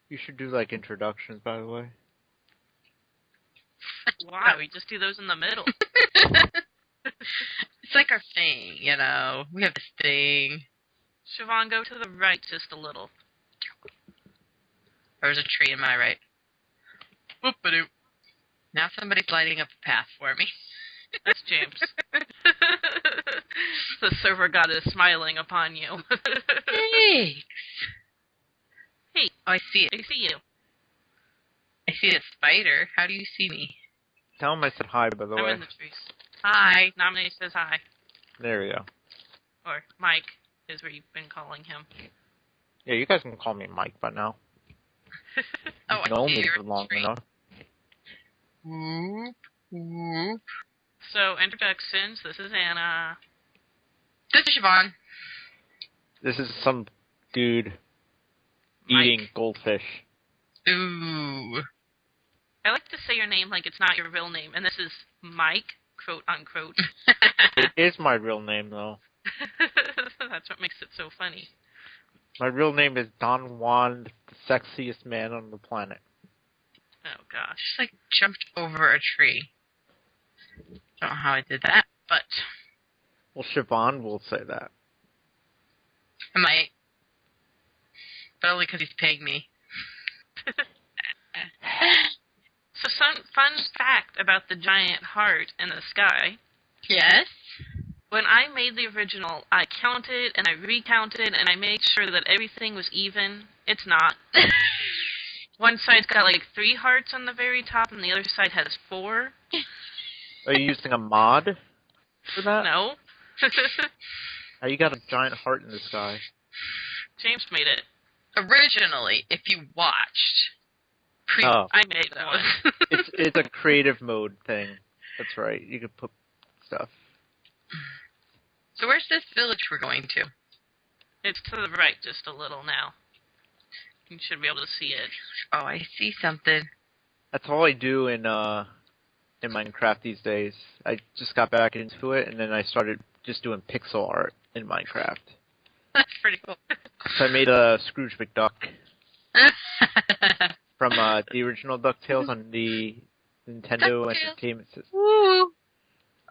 You should do, like, introductions, by the way. Why? We just do those in the middle. It's like our thing, you know. We have this thing. Zsivon, go to the right just a little. There's a tree in my right. Whoop-a-doo. Now somebody's lighting up a path for me. That's James. The server god is smiling upon you. Thanks. Hey. Oh, I see it. I see you. I see a spider. How do you see me? Tell him I said hi, by the I'm way. in the trees. Hi. Nominee says hi. There we go. Or Mike is where you've been calling him. Yeah, you guys can call me Mike by now. Oh, You've known I see me you're for in the long tree. enough. Whoop, whoop. So, introductions. This is Anna. This is Zsivon. This is some dude Mike. eating goldfish. Ooh. I like to say your name like it's not your real name, and this is Mike, quote unquote. It is my real name, though. That's what makes it so funny. My real name is Don Juan, the sexiest man on the planet. Oh gosh. Just like jumped over a tree. Don't know how I did that, but Well, Zsivon will say that. I might. But only because he's paying me. So some fun fact about the giant heart in the sky. Yes? When I made the original, I counted and I recounted and I made sure that everything was even. It's not. One side's got like 3 hearts on the very top and the other side has 4. Are you using a mod for that? No. How you got a giant heart in the sky? James made it. Originally, if you watched Oh. I made those. It's a creative mode thing. That's right. You can put stuff. So where's this village we're going to? It's to the right just a little now. You should be able to see it. Oh, I see something. That's all I do in Minecraft these days. I just got back into it, and then I started just doing pixel art in Minecraft. That's pretty cool. So I made a Scrooge McDuck from the original DuckTales on the Nintendo DuckTales. Entertainment System. Woo!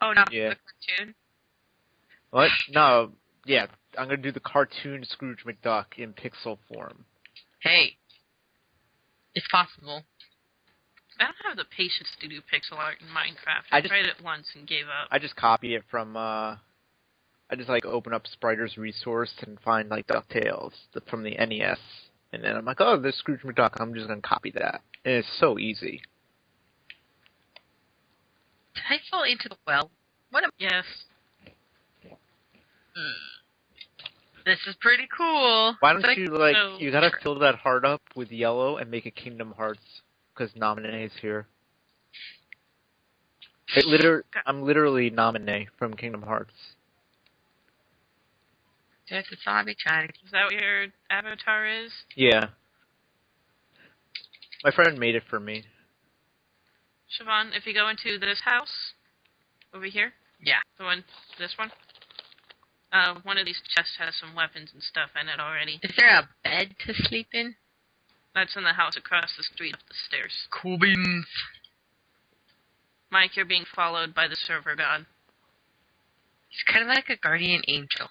Oh, not Yeah. the cartoon? What? No, yeah, I'm gonna do the cartoon Scrooge McDuck in pixel form. Hey. It's possible. I don't have the patience to do pixel art in Minecraft. I I just- tried it once and gave up. I just copy it from, I just, like, open up Spriter's resource and find, like, DuckTales from the NES. And then I'm like, oh, this Scrooge McDuck, I'm just gonna copy that. And it's so easy. Did I fall into the well? What am Yes. This is pretty cool. Why It's don't like- you, like, so- you gotta fill that heart up with yellow and make it Kingdom Hearts, because Namine's here. I'm literally Namine from Kingdom Hearts. There's a zombie trying to... Is that what your avatar is? Yeah. My friend made it for me. Zsivon, if you go into this house, over here, Yeah. this one, one of these chests has some weapons and stuff in it already. Is there a bed to sleep in? That's in the house across the street up the stairs. Cool beans. Mike, you're being followed by the server god. He's kind of like a guardian angel.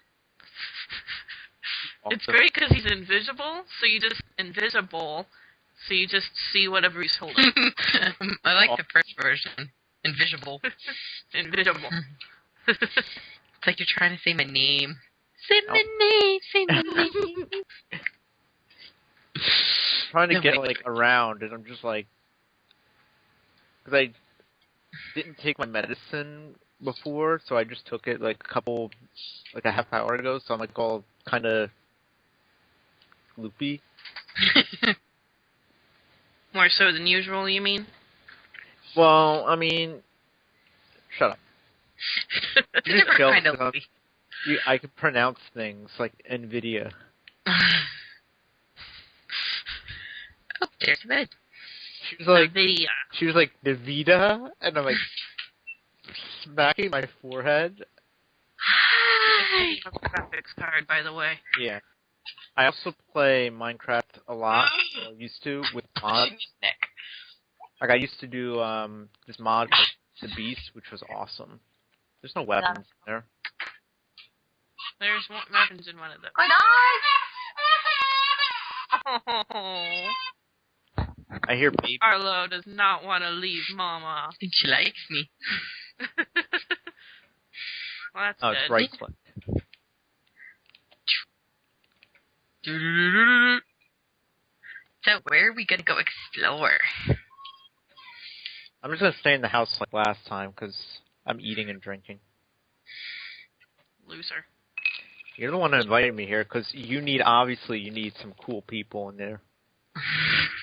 It's Also- great because he's invisible, so you just see whatever he's holding. I like the first version. Invisible. Invisible. It's like you're trying to say my name. Say my name, say my name. Trying to No, get, wait. like, around, and I'm just like... Because I didn't take my medicine before, so I just took it, like, a half hour ago, so I'm, like, all kind of loopy. More so than usual, you mean? Well, I mean... Shut up. It's You're just never jealous kind of because I can pronounce things like NVIDIA. Oh, there's a bed. She was like, Nvidia. Nvidia, and I'm like, smacking my forehead. Hi. Graphics card, by the way. Yeah. I also play Minecraft a lot. Or used to with mods. Neck. Like I used to do this mod called The Beast, which was awesome. There's no weapons there. There's weapons in one of them. Oh, I hear baby. Arlo does not want to leave Mama. I think she likes me. Well, that's Oh, good. it's right click. So where are we gonna go explore? I'm just gonna stay in the house like last time because I'm eating and drinking. Loser. You're the one who invited me here because obviously you need some cool people in there.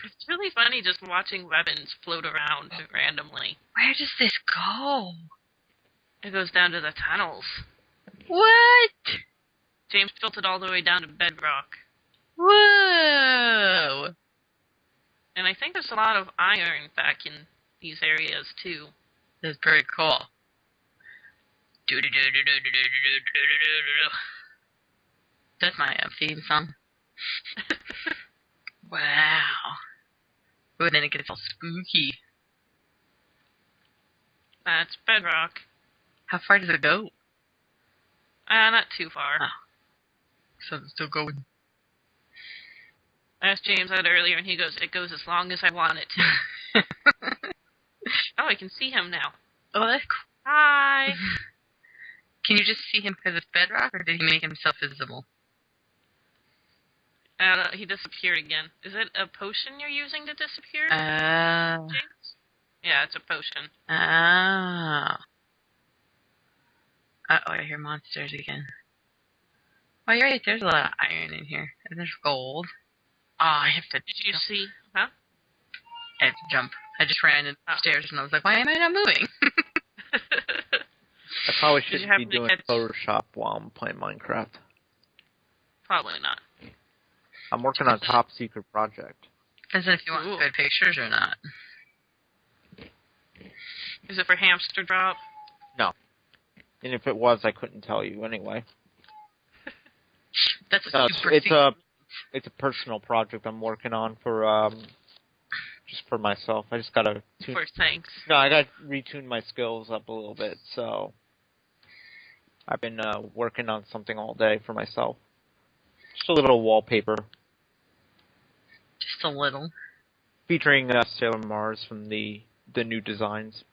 It's really funny just watching weapons float around randomly. Where does this go? It goes down to the tunnels. What? James built it all the way down to bedrock. Whoa! And I think there's a lot of iron back in these areas, too. That's pretty cool. That's my theme song. Wow. Ooh, then it gets all spooky. That's bedrock. How far does it go? Not too far. Oh. So it's still going. I asked James that earlier, and he goes, it goes as long as I want it to. Oh, I can see him now. Oh, that's cool. Hi! Can you just see him because it's bedrock, or did he make himself visible? He disappeared again. Is it a potion you're using to disappear, Oh. James? Yeah, it's a potion. Oh. Uh-oh, I hear monsters again. Oh, you're right. There's a lot of iron in here. And there's gold. Oh, I have to... Did you see? Huh? I have to jump. I just ran upstairs and I was like, why am I not moving? I probably shouldn't be doing Photoshop while I'm playing Minecraft. Probably not. I'm working on a top secret project. Depends on if you want good pictures or not. Is it for hamster drop? No. And if it was, I couldn't tell you anyway. That's a super it's a personal project I'm working on for just for myself. I just gotta For thanks. No, I gotta retune my skills up a little bit, so I've been working on something all day for myself. Just a little wallpaper. Just a little. Featuring Sailor Mars from the new designs.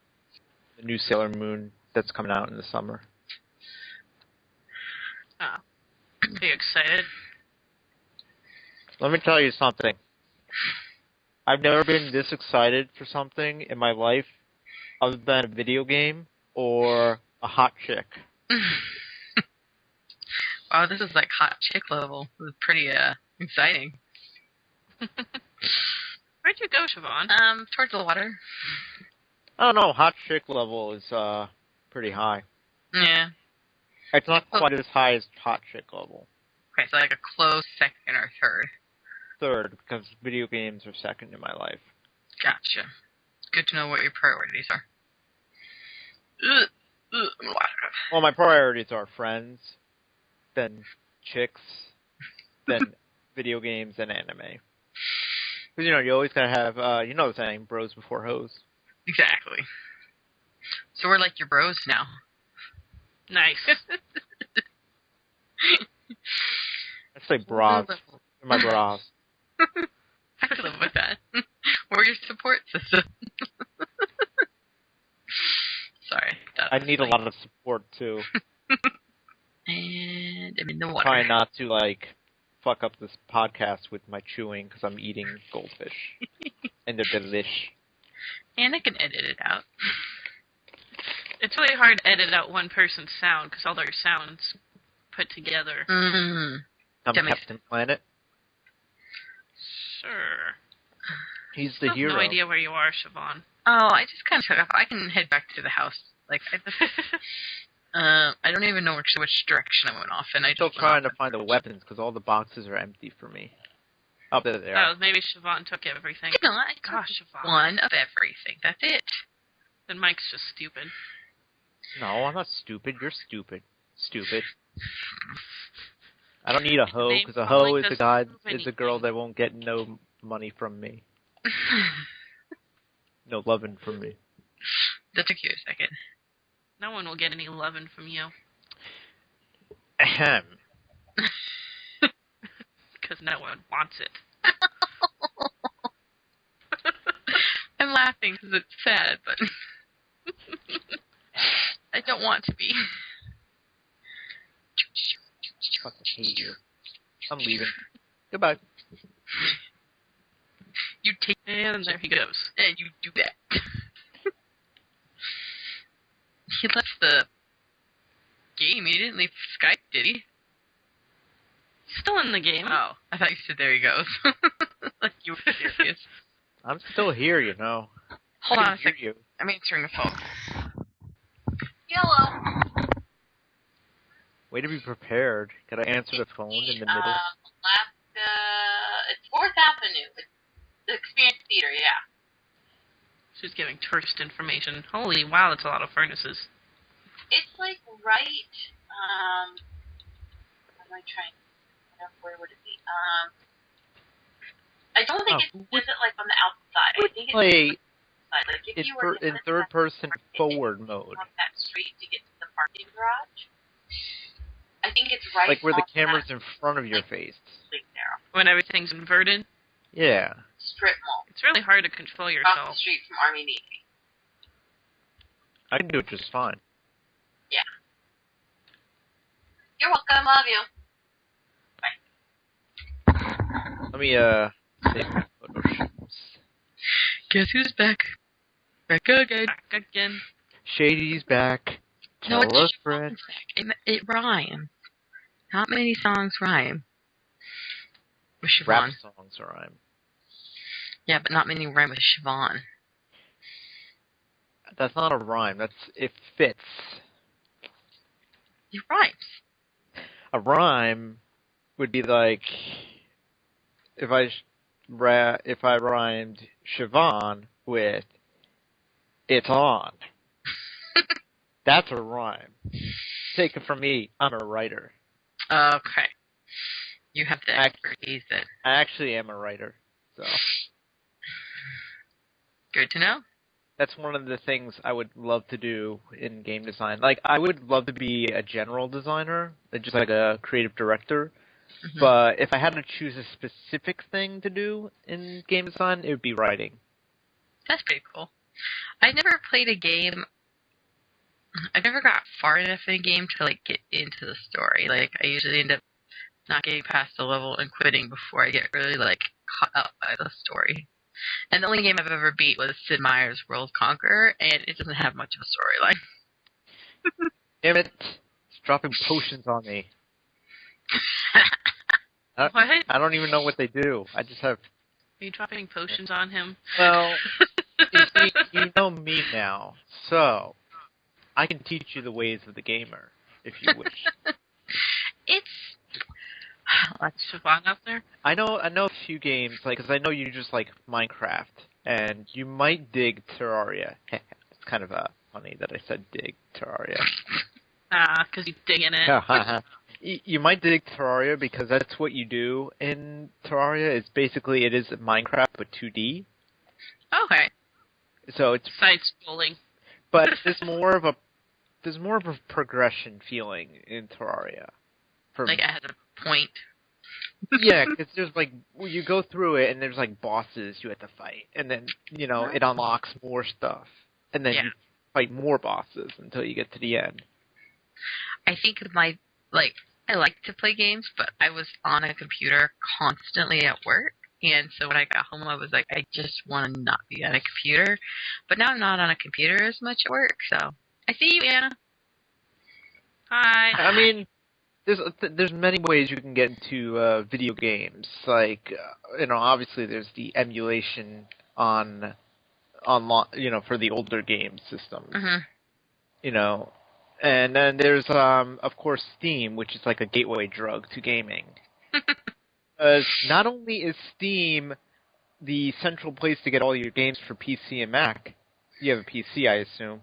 The new Sailor Moon that's coming out in the summer. Oh. Are you excited? Let me tell you something. I've never been this excited for something in my life other than a video game or a hot chick. Wow, this is like hot chick level. This is pretty exciting. Where'd you go, Zsivon? Towards the water. I don't know, hot chick level is pretty high. Yeah. It's not quite as high as hot chick level. Okay, so like a close second or third. Third, because video games are second in my life. Gotcha. It's good to know what your priorities are. Well, my priorities are friends, then chicks, then video games, and anime. Because, you always gotta have, you know the saying, bros before hoes. Exactly. So we're like your bros now. Nice. I say bras. They're my bras. I could live with that. We're your support system. Sorry. I need a lot of support, too. And I'm in the water. Trying not to, fuck up this podcast with my chewing, because I'm eating goldfish. And they're delish. And I can edit it out. It's really hard to edit out one person's sound, because all their sounds put together. Mm-hmm. I'm Captain Planet. Sure. He's the hero. I have no idea where you are, Zsivon. Oh, I just kind of took off. I can head back to the house. I don't even know which direction I went off, and I still trying to find the weapons because all the boxes are empty for me. Oh, there they are. Oh, maybe Zsivon took everything. No, I took one of everything. That's it. Then Mike's just stupid. No, I'm not stupid. You're stupid. Stupid. I don't need a hoe, Name because a calling hoe is a doesn't guy, prove is a girl anything. that won't get no money from me. No loving from me. That took you a second. No one will get any lovin' from you. Ahem. Because no one wants it. I'm laughing because it's sad, but I don't want to be. Fucking hate you. I'm leaving. Goodbye. You take And there he goes. and you do that. He left the game. He didn't leave Skype, did he? He's still in the game. Oh, I thought you said there he goes. Like you were serious. I'm still here, you know. Hold I on can a hear second. you. I'm answering the phone. Hello. Way to be prepared. Gotta answer the phone in the middle. It's 4th Avenue. It's the Experience Theater, yeah. She's giving tourist information. Holy wow, that's a lot of furnaces. It's like right, what am I trying to, where would it be? I don't think isn't like on the outside. I think it's Play outside. Like if you were in third person forward mode. on that street to get to the parking garage. I think it's right Like where the off camera's that in front of your face. street there. When everything's inverted, Yeah. Strip mall. it's really hard to control Across yourself. the street from Army Navy. I can do it just fine. Yeah. You're welcome. Love you. Let me, save my photo shoots. Guess who's back? Back again. Back again. Shady's back. No, Tell us, it's Fred. it rhymes. Not many songs rhyme. With Zsivon. Rap songs rhyme. Yeah, but not many rhyme with Zsivon. That's not a rhyme. It fits. It rhymes. A rhyme would be like if I rhymed Zsivon with "It's on." That's a rhyme. Take it from me. I'm a writer. Okay. You have the expertise then. I actually am a writer. So Good to know. that's one of the things I would love to do in game design. Like, I would love to be a general designer, just like a creative director. Mm-hmm. But if I had to choose a specific thing to do in game design, it would be writing. That's pretty cool. I never played a game. I never got far enough in a game to like get into the story. Like I usually end up not getting past the level and quitting before I get really like caught up by the story. And the only game I've ever beat was Sid Meier's World Conqueror, and it doesn't have much of a storyline. Damn it! It's dropping potions on me. What? I don't even know what they do. I just have... Are you dropping potions on him? Well, you see, you know me now, so I can teach you the ways of the gamer, if you wish. It's... That's Zsivon out there? I know a few games, like, because I know you just like Minecraft, and you might dig Terraria. It's kind of funny that I said dig Terraria. Because you dig in it. You might dig Terraria because that's what you do in Terraria. It's basically, it is Minecraft but 2D. Okay. So it's Side-scrolling. but there's more of a progression feeling in Terraria. Like it has a point. Yeah, because there's like you go through it and there's like bosses you have to fight, and then it unlocks more stuff, and then you fight more bosses until you get to the end. I think I like to play games, but I was on a computer constantly at work, and so when I got home, I was like, I just want to not be on a computer. But now I'm not on a computer as much at work, so I see you, Anna. Hi. I mean, there's many ways you can get into video games. Like, obviously there's the emulation on for the older game systems. Mm-hmm. And then there's of course Steam, which is like a gateway drug to gaming. Not only is Steam the central place to get all your games for PC and Mac. You have a PC, I assume.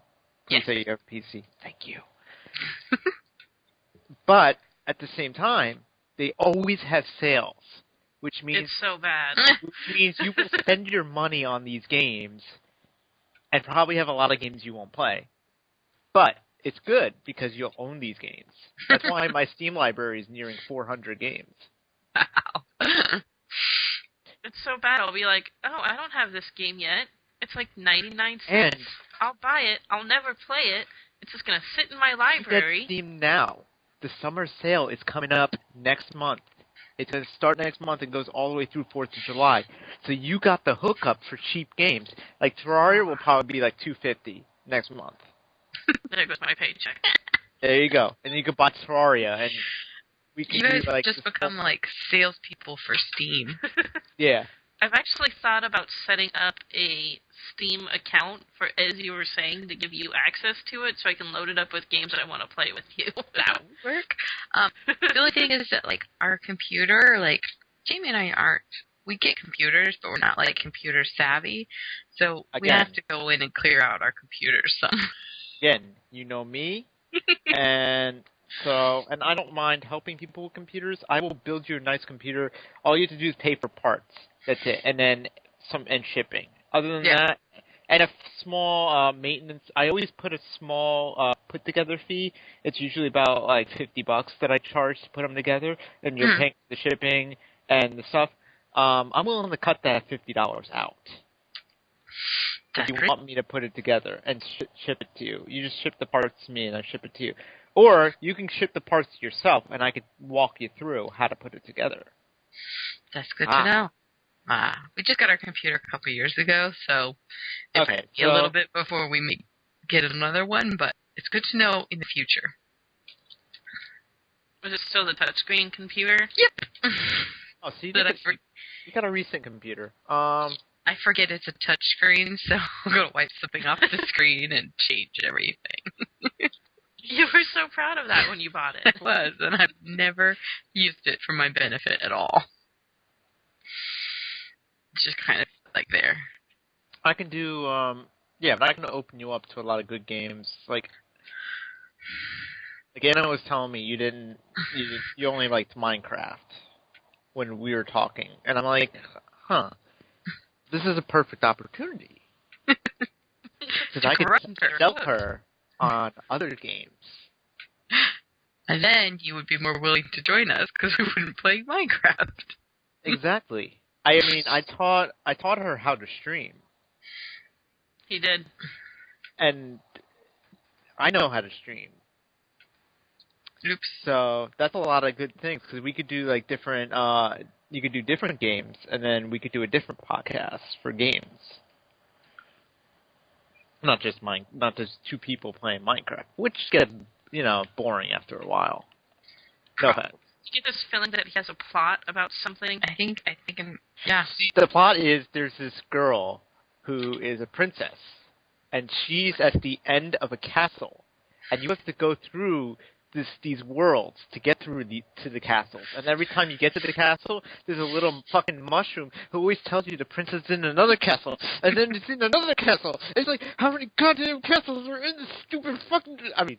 Please say you have a PC. Thank you. But at the same time, they always have sales, which means It's so bad. you will spend your money on these games and probably have a lot of games you won't play. But it's good because you'll own these games. That's why my Steam library is nearing 400 games. Wow. It's so bad. I'll be like, oh, I don't have this game yet. It's like 99 cents. And I'll buy it. I'll never play it. It's just going to sit in my library. Get Steam now. The summer sale is coming up next month. It's going to start next month and goes all the way through 4th of July. So you got the hookup for cheap games. Like Terraria will probably be like $250 next month. There goes my paycheck. There you go. And you can buy Terraria, and we can You guys do like just become like salespeople for Steam. Yeah. I've actually thought about setting up a Steam account for, as you were saying, to give you access to it so I can load it up with games that I want to play with you. That would work. The only thing is that, like, our computer, like, Jamie and I aren't, we get computers, but we're not, like, computer savvy. So we have to go in and clear out our computers some. Again, you know me, and I don't mind helping people with computers. I will build you a nice computer. All you have to do is pay for parts. That's it, and then and shipping. Other than that, and a small maintenance. I always put a small put together fee. It's usually about like $50 that I charge to put them together, and you're paying the shipping and the stuff. I'm willing to cut that $50 out. If you want me to put it together and ship it to you, you just ship the parts to me and I ship it to you. Or you can ship the parts yourself, and I could walk you through how to put it together. That's good to know. We just got our computer a couple years ago, so it might be a little bit before we get another one, but it's good to know in the future. Was it still the touchscreen computer? Yep. Oh, see, you got a recent computer. I forget it's a touchscreen, so I'm going to wipe something off the screen and change everything. You were so proud of that when you bought it. I was, and I've never used it for my benefit at all. It's just kind of like there. I can do, but I can open you up to a lot of good games. Like Anna was telling me you only liked Minecraft when we were talking. And I'm like, this is a perfect opportunity. Because I could sell her on other games. And then you would be more willing to join us because we wouldn't play Minecraft. Exactly. I mean, I taught her how to stream. He did. And I know how to stream. Oops. So that's a lot of good things because we could do like different. You could do different games, and then we could do a different podcast for games. Not just two people playing Minecraft, which gets boring after a while. No offense. Do you get this feeling that he has a plot about something? I think yeah. The plot is there's this girl who is a princess, and she's at the end of a castle, and you have to go through these worlds to get through to the castles. And every time you get to the castle, there's a little fucking mushroom who always tells you the princess is in another castle, and then it's in another castle. It's like, how many goddamn castles are in this stupid fucking... I mean...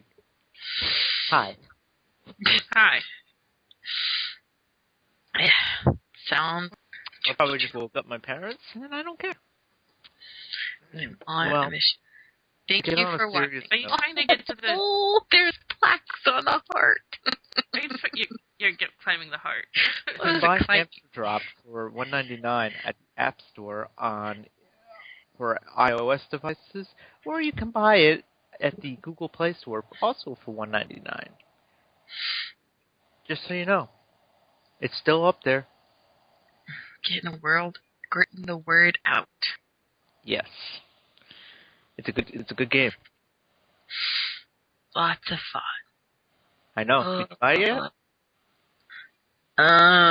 Hi. Hi. Yeah. Sounds... I probably just woke up my parents, and I don't care. On a mission. Thank you for watching. Are you trying to get to the... Oh, there's plaques on the heart. You're climbing the heart. You can buy Hamster Drop for $1.99 at the App Store for iOS devices, or you can buy it at the Google Play Store also for $1.99. Just so you know. It's still up there. Getting the word out. Yes. It's a good game. Lots of fun. I know. Did you buy it yet?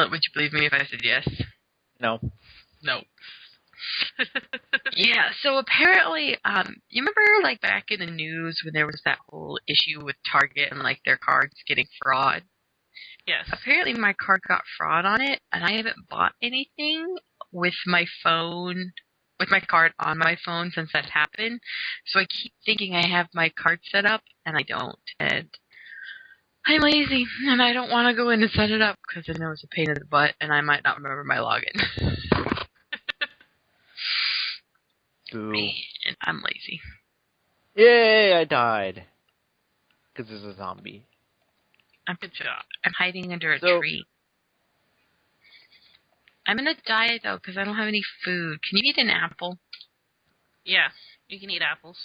Would you believe me if I said yes? No. No. Yeah, so apparently, you remember like back in the news when there was that whole issue with Target and like their cards getting fraud? Yes. Apparently my card got fraud on it, and I haven't bought anything with my phone, with my card on my phone since that happened. So I keep thinking I have my card set up, and I don't. And I'm lazy, and I don't want to go in and set it up because I know it's a pain in the butt, and I might not remember my login. Boo. And I'm lazy. Yay, I died. Because there's a zombie. Good job. I'm hiding under a So- tree. I'm in a diet, though, because I don't have any food. Can you eat an apple? Yeah, you can eat apples.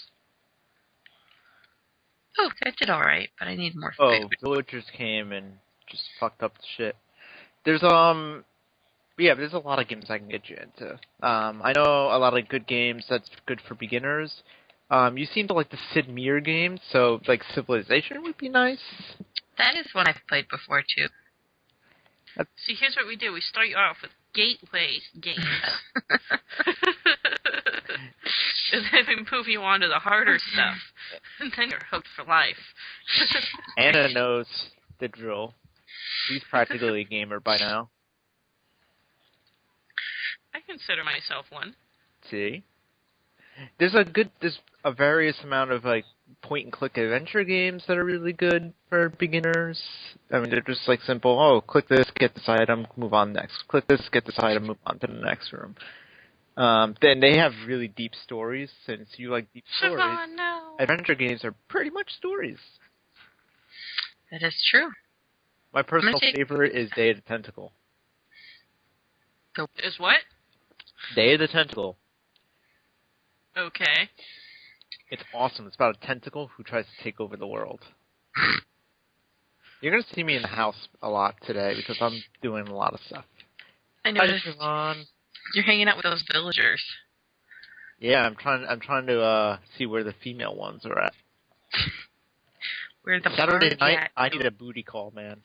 Oh, I did all right, but I need more Oh, food. villagers came and just fucked up the shit. There's there's a lot of games I can get you into. I know a lot of good games that's good for beginners. You seem to like the Sid Meier games, so like Civilization would be nice. That is one I've played before, too. See, here's what we do. We start you off with gateway games. And then we move you on to the harder stuff. And then you're hooked for life. Anna knows the drill. She's practically a gamer by now. I consider myself one. See? There's a various amount of like point and click adventure games that are really good for beginners. I mean, they're just like simple, click this, get this item, move on next. Click this, get this item, move on to the next room. Then they have really deep stories. Since you like deep stories, Zsivon, no. adventure games are pretty much stories. That is true. My personal favorite is Day of the Tentacle. Is what? Day of the Tentacle. Okay. It's awesome. It's about a tentacle who tries to take over the world. You're going to see me in the house a lot today because I'm doing a lot of stuff. I Hi, noticed Zsivon. you're hanging out with those villagers. Yeah, I'm trying to see where the female ones are at. Where the Saturday party night, at? I need a booty call, man.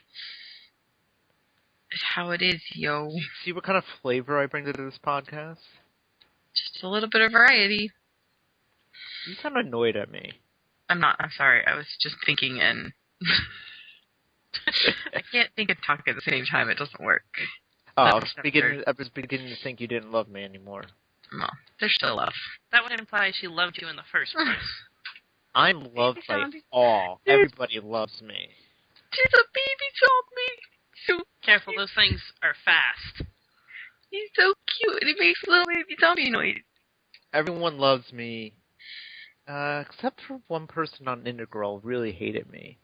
It's how it is, yo. See what kind of flavor I bring to this podcast? Just a little bit of variety. You sound annoyed at me. I'm not. I'm sorry. I was just thinking and... I can't think and talk at the same time. It doesn't work. Oh, I That's was beginning to think you didn't love me anymore. No, there's still love. That would imply she loved you in the first place. I'm loved by all. Everybody loves me. There's a baby zombie. So Careful, those things are fast. he's so cute, and he makes little baby zombie noise. Everyone loves me. Except for one person on Integral really hated me.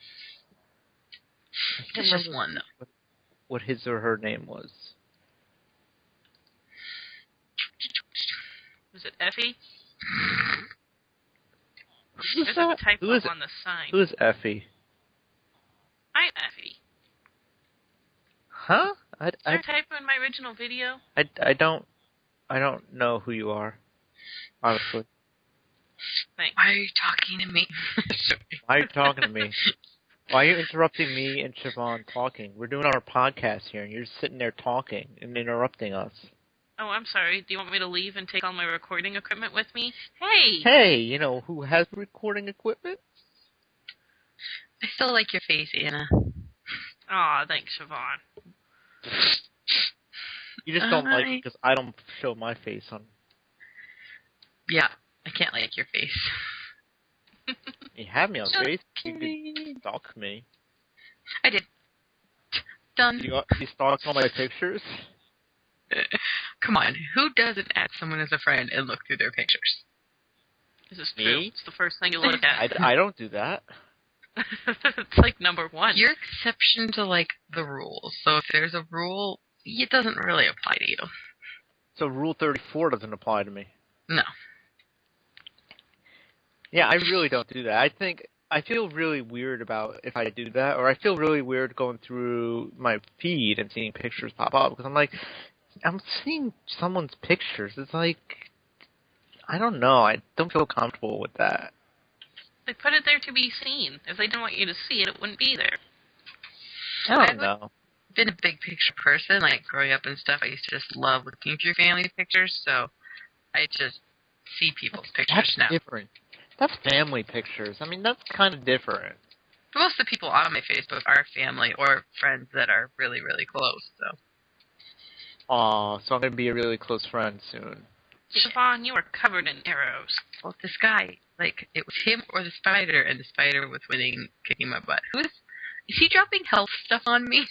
I can't It's just remember one, though. what his or her name was. Was it Effie? Who's There's that? a typo Who is on the sign. Who is Effie? Hi, Effie. Huh? Is there a typo in my original video? I don't know who you are. Honestly. Thanks. Why are you talking to me? Why are you talking to me? Why are you interrupting me and Zsivon talking? We're doing our podcast here, and you're sitting there talking and interrupting us. Oh, I'm sorry. Do you want me to leave and take all my recording equipment with me? Hey! Hey, you know who has recording equipment? I still like your face, Anna. Aw, thanks, Zsivon. You just don't like it because I don't show my face on. Yeah, I can't like your face. You have me on Just face. You kidding. could stalk me. I did. Done. You stalk all my pictures? Come on, who doesn't add someone as a friend and look through their pictures? This is Me? true. It's the first thing you look at. I don't do that. It's like number one. You're exception to, like, the rules. So if there's a rule, it doesn't really apply to you. So Rule 34 doesn't apply to me. No. Yeah, I really don't do that. I feel really weird about if I do that, or I feel really weird going through my feed and seeing pictures pop up, because I'm like, I'm seeing someone's pictures. It's like, I don't know. I don't feel comfortable with that. They put it there to be seen. If they didn't want you to see it, it wouldn't be there. I don't know. I've been a big picture person, like, growing up and stuff. I used to just love looking through family pictures, so I just see people's pictures That's now. different. That's family pictures. I mean, that's kind of different. Most of the people on my Facebook are family or friends that are really, really close, so. Aw, so I'm going to be a really close friend soon. Zsivon, you are covered in arrows. Well, this guy, like, it was him or the spider, and the spider was winning, kicking my butt. Is he dropping health stuff on me?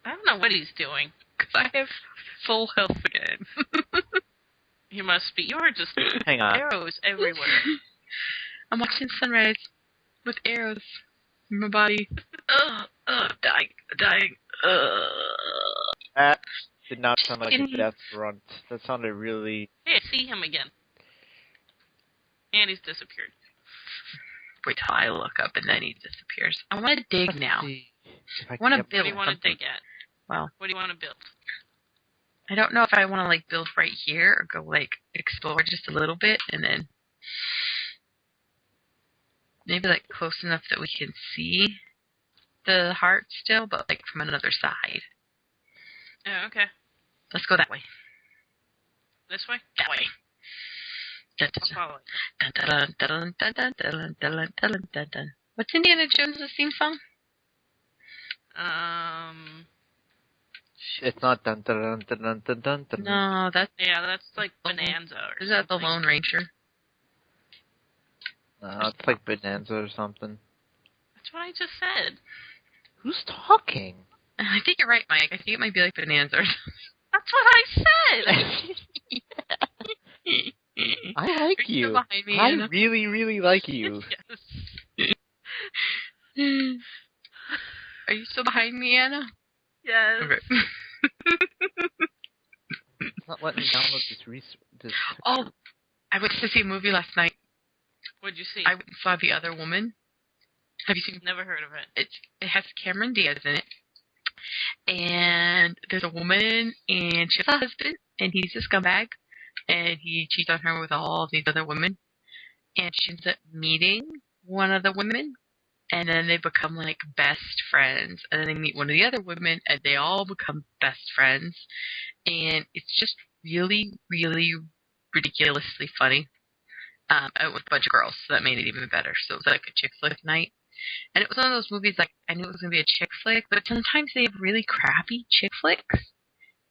I don't know what he's doing. Because I have full health again. He must be. You are just Hang on. arrows everywhere. I'm watching sunrise with arrows in my body. Dying. That did not sound like a death grunt. That sounded really... Hey, I see him again. And he's disappeared. Wait till I look up and then he disappears. I want to dig now. I want to What build do you want to something. dig at? Well, What do you want to build? I don't know if I want to like build right here or go like explore just a little bit and then maybe like close enough that we can see the heart still, but like from another side. Oh, okay. Let's go that way. This way? That way. Dun, I'll follow it. dun, dun, dun, dun, dun, dun, dun, dun, dun, dun. What's Indiana Jones' theme song? It's not dun dun dun dun dun dun dun. No, that's like Bonanza or is that the something. Lone Ranger? No, it's like Bonanza or something. That's what I just said. Who's talking? I think you're right, Mike. I think it might be like Bonanza. That's what I said! I like Are you you. behind me, I Anna? really, really like you. Yes. Are you still behind me, Anna? Yes. Okay. It's not letting me download this Oh, I went to see a movie last night. What'd you see? I went and saw The Other Woman. Have you seen? Never heard of it. It has Cameron Diaz in it. And there's a woman, and she has a husband, and he's a scumbag, and he cheats on her with all these other women. And she ends up meeting one of the women, and then they become like best friends. And then they meet one of the other women, and they all become best friends. And it's just really, really ridiculously funny. I went with a bunch of girls, so that made it even better. So it was like a chick flick night. And it was one of those movies, like, I knew it was going to be a chick flick, but sometimes they have really crappy chick flicks.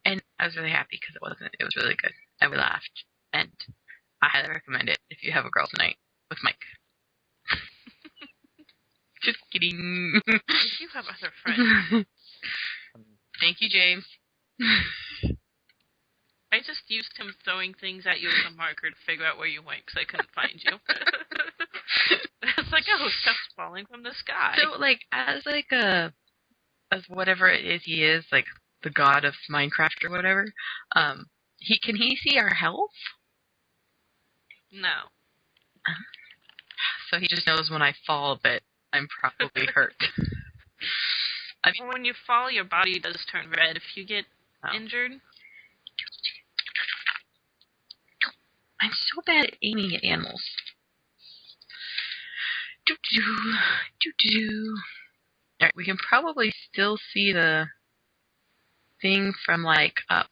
And I was really happy because it wasn't. It was really good. And we laughed. And I highly recommend it if you have a girls' night with Mike. Just kidding. If you have other friends. Thank you, James. I just used him throwing things at you with a marker to figure out where you went because I couldn't find you. It's like, oh, stuff's falling from the sky. So, like, as whatever it is he is, like, the god of Minecraft or whatever, can he see our health? No. So he just knows when I fall that I'm probably hurt. I mean, When you fall, your body does turn red if you get injured. I'm so bad at aiming at animals. Alright, we can probably still see the thing from, like, up.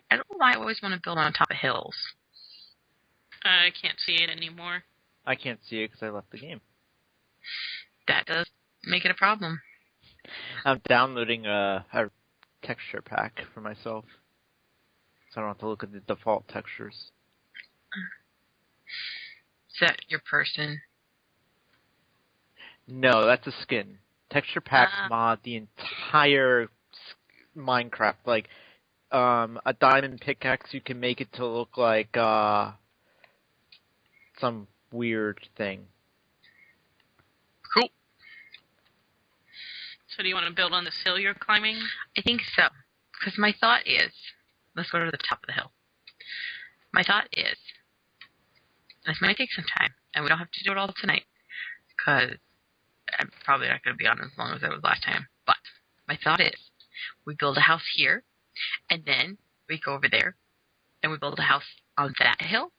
I don't know why I always want to build on top of hills. I can't see it anymore. I can't see it because I left the game. That does make it a problem. I'm downloading a texture pack for myself, so I don't have to look at the default textures. Is that your person? No, that's a skin. Texture packs mod the entire Minecraft. Like, a diamond pickaxe, you can make it to look like some weird thing. Cool. So do you want to build on this hill you're climbing? I think so. Because my thought is, let's go to the top of the hill. My thought is, this might take some time, and we don't have to do it all tonight, because I'm probably not going to be on as long as I was last time. But my thought is, we build a house here, and then we go over there, and we build a house on that hill,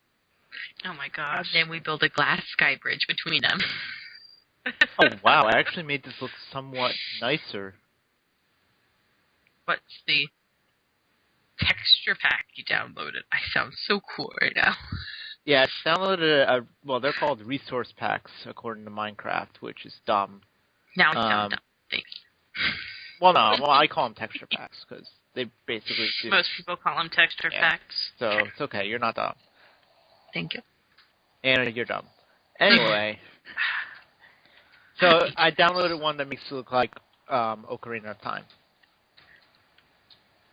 Oh my and gosh. then we build a glass sky bridge between them. Oh, wow, I actually made this look somewhat nicer. What's the texture pack you downloaded? I sound so cool right now. Yeah, I downloaded well, they're called resource packs, according to Minecraft, which is dumb. Now I sound dumb. Thanks. Well, no, I call them texture packs, because they basically do. Most people call them texture packs. So, it's okay, you're not dumb. Thank you. Anna, you're dumb. Anyway, So I downloaded one that makes it look like Ocarina of Time.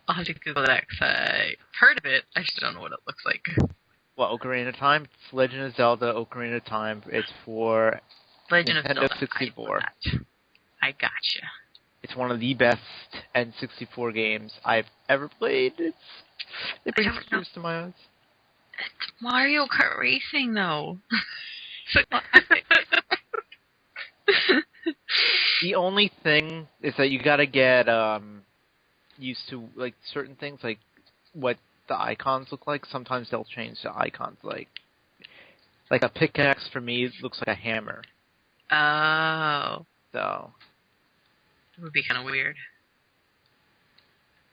I'll have to Google that because I've heard of it. I just don't know what it looks like. Well, Ocarina of Time? It's Legend of Zelda Ocarina of Time. It's for Legend of Nintendo Zelda. 64. I gotcha. It's one of the best N64 games I've ever played. It brings tears to my eyes. It's Mario Kart Racing, though. The only thing is that you gotta get used to like certain things, like what the icons look like. Sometimes they'll change the icons, like a pickaxe for me looks like a hammer. Oh. So It would be kind of weird.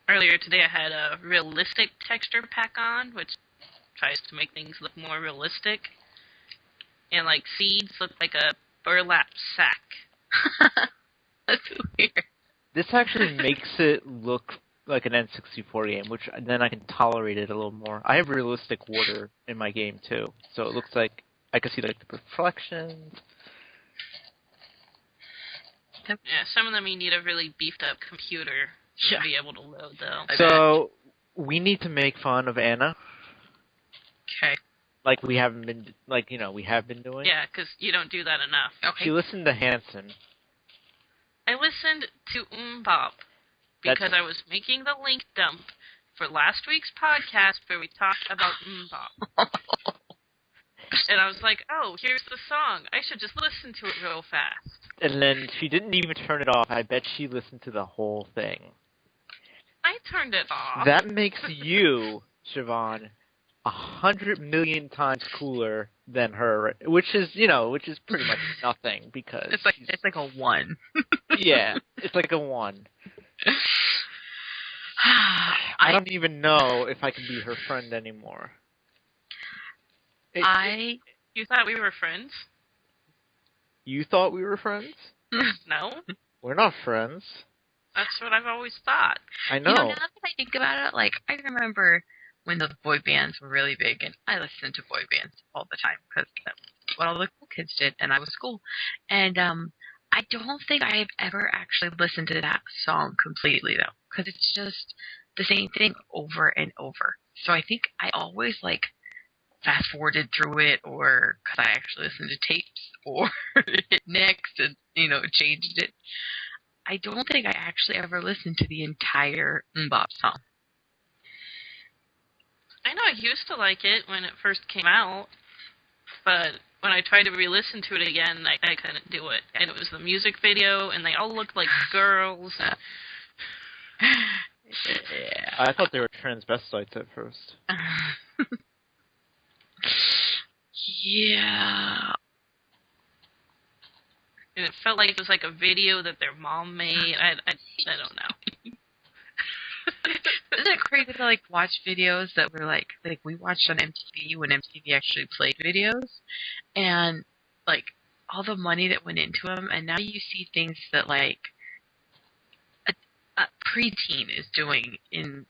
Earlier today I had a realistic texture pack on, which tries to make things look more realistic. And like seeds look like a burlap sack. That's weird. this actually makes it look like an N64 game, which then I can tolerate it a little more. I have realistic water in my game too, so it looks like I can see like the reflections. Yeah, some of them you need a really beefed up computer to be able to load, though. So we need to make fun of Anna. Okay. Like we haven't been, we have been doing. Yeah, because you don't do that enough. Okay. She listened to Hanson. I listened to Bop because I was making the link dump for last week's podcast where we talked about Bop. And I was like, oh, here's the song. I should just listen to it real fast. And then she didn't even turn it off. I bet she listened to the whole thing. I turned it off. That makes you, Zsivon, 100 million times cooler than her, which is pretty much nothing because it's like a 1. Yeah, it's like a 1. I don't even know if I can be her friend anymore. You thought we were friends? You thought we were friends? No. We're not friends. That's what I've always thought. I know. Now that I think about it, like, I remember when the boy bands were really big, and I listened to boy bands all the time, because that's what all the cool kids did, and I was cool. And I don't think I've ever actually listened to that song completely, though, because it's just the same thing over and over. So I think I always, like, fast-forwarded through it, or because I actually listened to tapes, or hit next and, changed it. I don't think I actually ever listened to the entire Bop song. I know I used to like it when it first came out, but when I tried to re-listen to it again, I couldn't do it. And it was the music video, and they all looked like girls. Yeah. I thought they were transvestites at first. Yeah. And it felt like it was like a video that their mom made. I don't know. Isn't it crazy to like watch videos that were like we watched on MTV when MTV actually played videos, and like all the money that went into them, and now you see things that like a preteen is doing in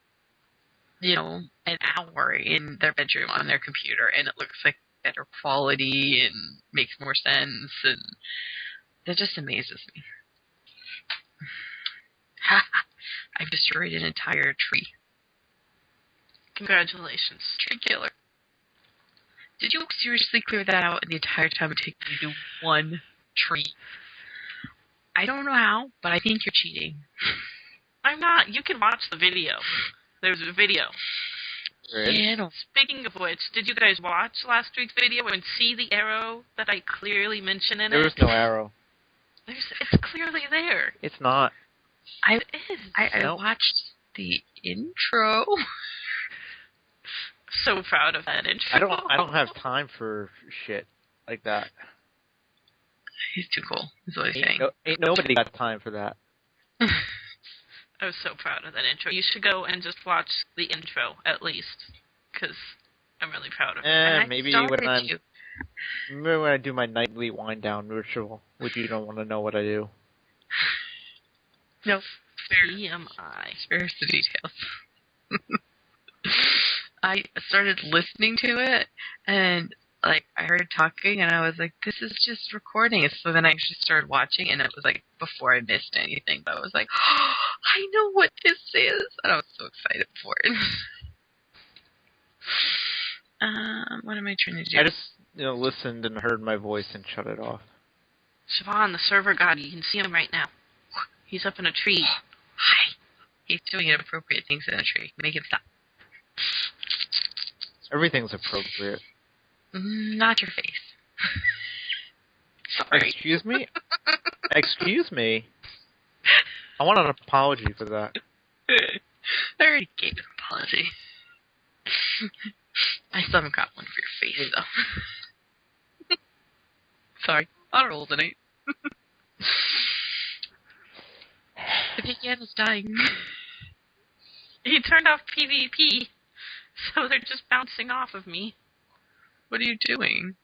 an hour in their bedroom on their computer, and it looks like better quality and makes more sense, and that just amazes me. I've destroyed an entire tree. Congratulations. Tree killer. Did you seriously clear that out in the entire time it took you to do one tree? I don't know how, but I think you're cheating. I'm not. You can watch the video. There's a video. Yeah, Speaking of which, did you guys watch last week's video and see the arrow that I clearly mentioned in it? There was no arrow. It's clearly there. It's not. It is. I watched the intro. So proud of that intro. I don't have time for shit like that. He's too cool, is what he's saying. Ain't nobody got time for that. I was so proud of that intro. You should go and just watch the intro, at least, because I'm really proud of it. Maybe when I do my nightly wind down ritual, which you don't want to know what I do. No. TMI. Spares the details. I started listening to it, and like, I heard talking, and I was like, this is just recording. And so then I actually started watching, and it was, like, before I missed anything. But I was like, oh, I know what this is. And I was so excited for it. What am I trying to do? I just, listened and heard my voice and shut it off. Zsivon, the server god, you can see him right now. He's up in a tree. Hi. He's doing inappropriate things in a tree. Make him stop. Everything's appropriate. Not your face. Sorry. Excuse me? Excuse me? I want an apology for that. I already gave an apology. I still haven't got one for your face, though. Sorry. I'll roll tonight. The piano's dying. He turned off PvP, so they're just bouncing off of me. What are you doing?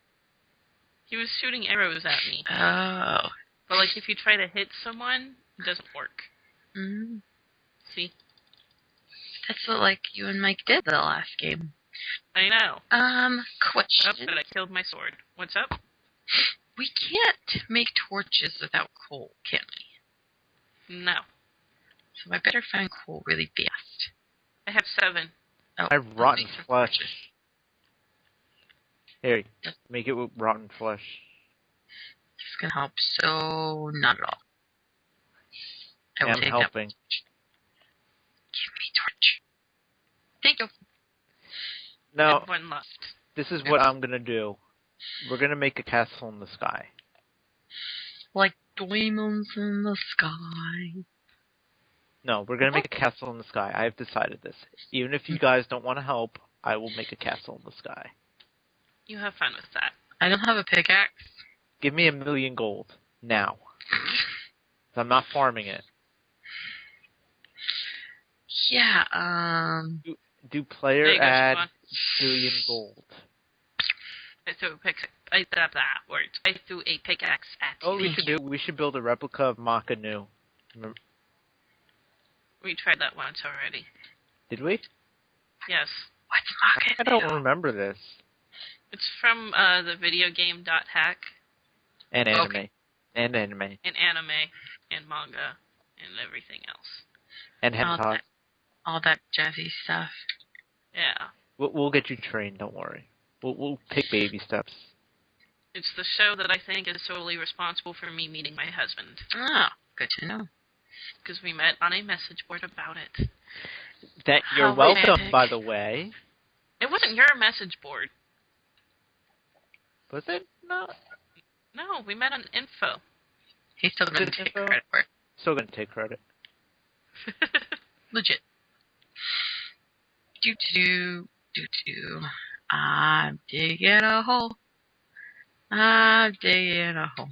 He was shooting arrows at me. Oh. But, like, if you try to hit someone, it doesn't work. Mm. See? That's what, like, you and Mike did the last game. I know. Question. Oh, but I killed my sword. What's up? We can't make torches without coal, can we? No. So I better find coal really fast. I have 7. Oh, I have rotten make some flesh. torches. Here, make it with rotten flesh. This is gonna help, so not at all. I will I'm take helping. that. Give me torch. Thank you. I Now, have 1 left. this is what I'm gonna do. We're gonna make a castle in the sky. Like diamonds in the sky. No, we're gonna make a castle in the sky. I have decided this. Even if you guys don't want to help, I will make a castle in the sky. You have fun with that. I don't have a pickaxe. Give me 1,000,000 gold. Now. 'Cause I'm not farming it. Yeah, Do There player you go, add Zsivon. billion gold. I threw a pickaxe at Oh, you. we should build a replica of Makanu. Remember, We tried that once already. did we? Yes. what's I Maka don't do? remember this. It's from the video game .hack And anime. Okay. And anime. and anime and manga and everything else. And All hentai. that, all that jazzy stuff. Yeah. We'll get you trained, don't worry. We'll take baby steps. It's the show that I think is solely responsible for me meeting my husband. Oh, good to know. Because we met on a message board about it. You're How welcome, romantic. by the way. It wasn't your message board. Was it? No. No, we met on info. He's still going to Good take info. credit for it. Still gonna take credit. Legit. Do. I'm digging a hole. I'm digging a hole.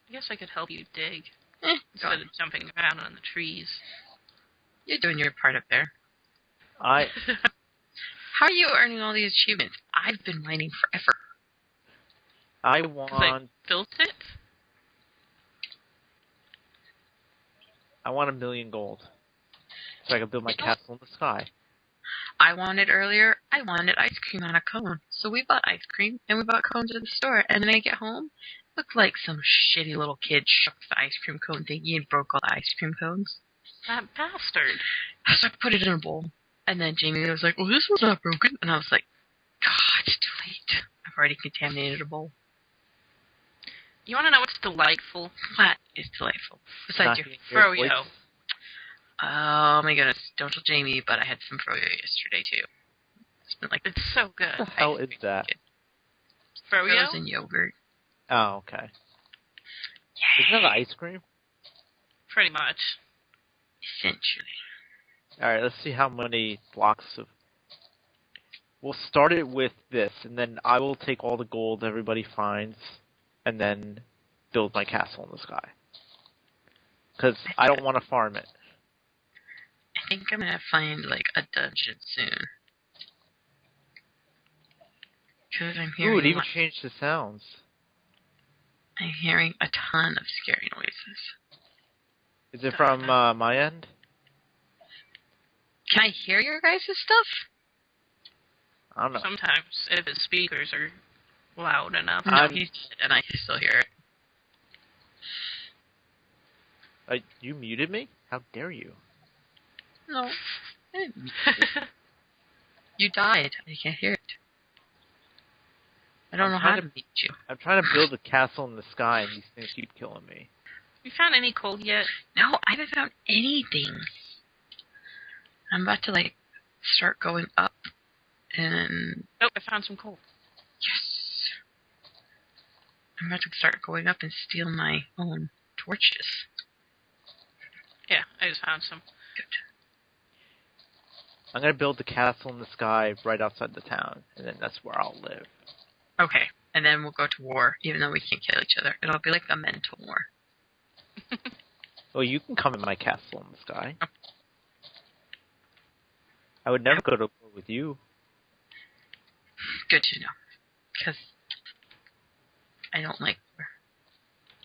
I guess I could help you dig Go instead on. of jumping around on the trees. You're doing your part up there. I How are you earning all these achievements? I've been mining forever. I 'Cause want I built it. I want 1,000,000 gold. So I can build my castle in the sky. I wanted earlier, I wanted ice cream on a cone. So we bought ice cream, and we bought cones at the store. And then I get home, looked like some shitty little kid shook the ice cream cone thingy and broke all the ice cream cones. That bastard. So I put it in a bowl. And then Jamie was like, well, this one's not broken. And I was like, God, it's too late. I've already contaminated a bowl. You want to know what's delightful? What is delightful? Besides Not your hearing your froyo. voice. Oh my goodness, don't tell Jamie, but I had some froyo yesterday too. It's been like It's so good. What the hell is that? Froyo? frozen yogurt. Oh, okay. Isn't that ice cream? Pretty much. Essentially. Alright, let's see how many blocks of... We'll start it with this, and then I will take all the gold everybody finds, and then build my castle in the sky. Because I don't want to farm it. I think I'm gonna find like a dungeon soon. Because I'm Ooh, it hearing, even changed the sounds. I'm hearing a ton of scary noises. Is it from my end? Can I hear your guys' stuff? I don't know. Sometimes, if his speakers are loud enough. No, he's dead, and I can still hear it. You muted me? How dare you? No. I didn't mute you. You died. I can't hear it. I don't know how to mute you. I'm trying to build a castle in the sky, and these things keep killing me. You found any coal yet? No, I haven't found anything. I'm about to, start going up, and... Oh, I found some coal. Yes! I'm about to start going up and steal my own torches. Yeah, I just found some. Good. I'm going to build the castle in the sky right outside the town, and then that's where I'll live. Okay, and then we'll go to war, even though we can't kill each other. It'll be like a mental war. Well, you can come in my castle in the sky. Oh. I would never go to war with you. Good to know. Because I don't like war.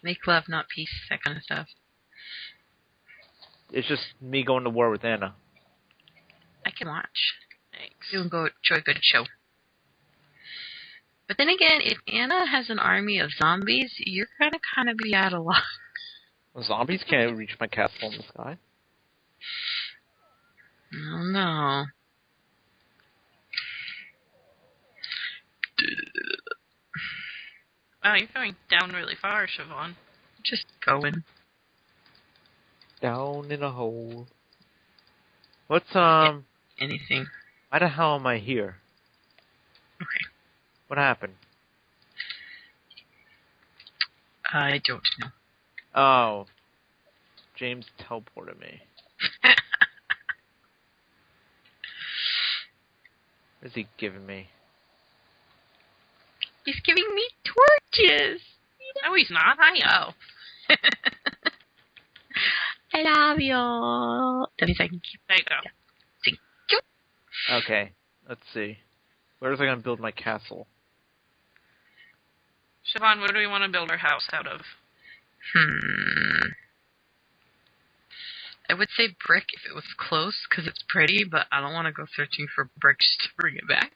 Make love, not peace, that kind of stuff. It's just me going to war with Anna. I can watch. Thanks. You can go enjoy a good show. But then again, if Anna has an army of zombies, you're gonna kind of be out of luck. Zombies can't reach my castle in the sky. Oh no. Wow, you're going down really far, Zsivon. Just going. Down in a hole. What's, Anything. why the hell am I here? Okay. What happened? I don't know. Oh. James teleported me. What is he giving me? He's giving me torches. No, he's not. I am. Oh. I love you. That means I can keep. There you go. Thank you. Okay, let's see. Where was I going to build my castle? Zsivon, what do we want to build our house out of? I would say brick if it was close, because it's pretty, but I don't want to go searching for bricks to bring it back.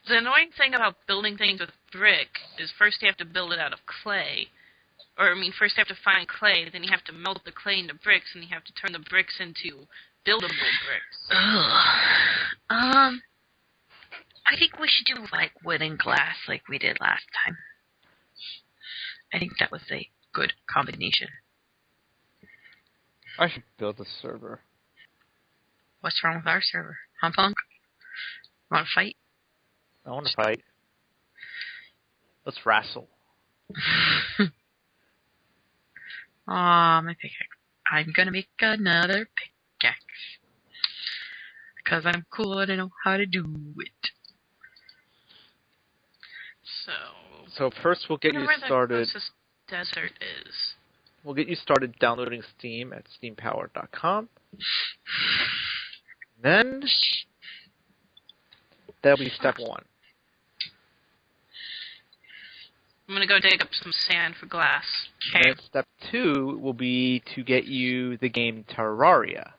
The annoying thing about building things with brick is first you have to build it out of clay. First you have to find clay, then you have to melt the clay into bricks, and you have to turn the bricks into buildable bricks. I think we should do, wood and glass like we did last time. I think that was a good combination. I should build a server. What's wrong with our server? Huh, punk? Want to fight? I want to fight. Let's wrestle. Aw, my pickaxe. I'm gonna make another pickaxe. Because I'm cool and I know how to do it. So first we'll get you started. Where the closest desert is. We'll get you started downloading Steam at steampower.com. Then that'll be step one. I'm going to go dig up some sand for glass. Okay. And step two will be to get you the game Terraria.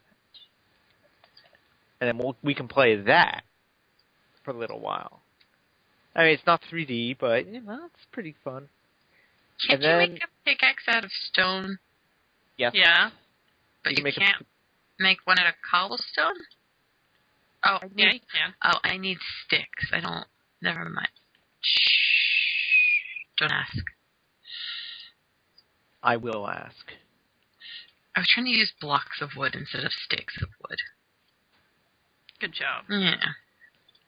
And then we can play that for a little while. I mean, it's not 3D, but, it's pretty fun. Can't you make a pickaxe out of stone? Yes. Yeah. But you can't make one out of cobblestone? Oh, yeah, you can. Oh, I need sticks. Never mind. Shh. Don't ask. I will ask. I was trying to use blocks of wood instead of sticks of wood. Good job. Yeah.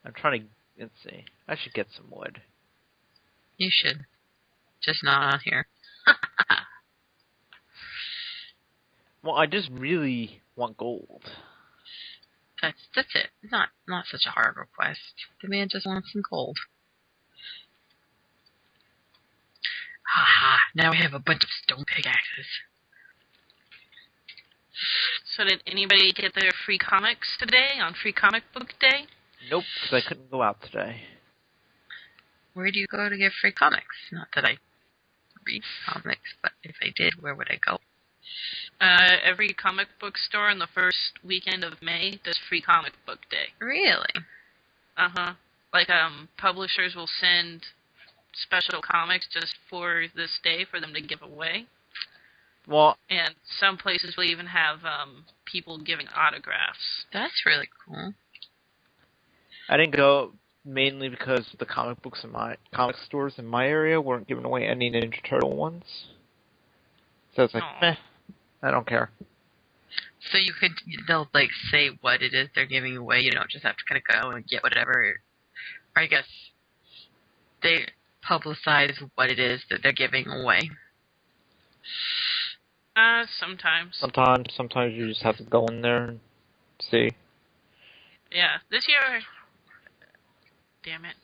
I'm trying to, let's see. I should get some wood. You should. Just not on here. Well, I just really want gold. That's it. Not such a hard request. The man just wants some gold. Haha, now I have a bunch of stone pickaxes. So did anybody get their free comics today on Free Comic Book Day? Nope, because I couldn't go out today. Where do you go to get free comics? Not that I read comics, but if I did, where would I go? Every comic book store on the first weekend of May does Free Comic Book Day. Really? Uh-huh. Like, publishers will send special comics just for this day for them to give away. Well, And some places will even have people giving autographs. That's really cool. I didn't go mainly because the comic books in my comic stores in my area weren't giving away any Ninja Turtle ones. So it's like, meh, I don't care. So they'll like say what it is they're giving away. You don't just have to kind of go and get whatever. Or I guess they publicize what it is that they're giving away. Sometimes. Sometimes you just have to go in there and see. Yeah, this year... Damn it.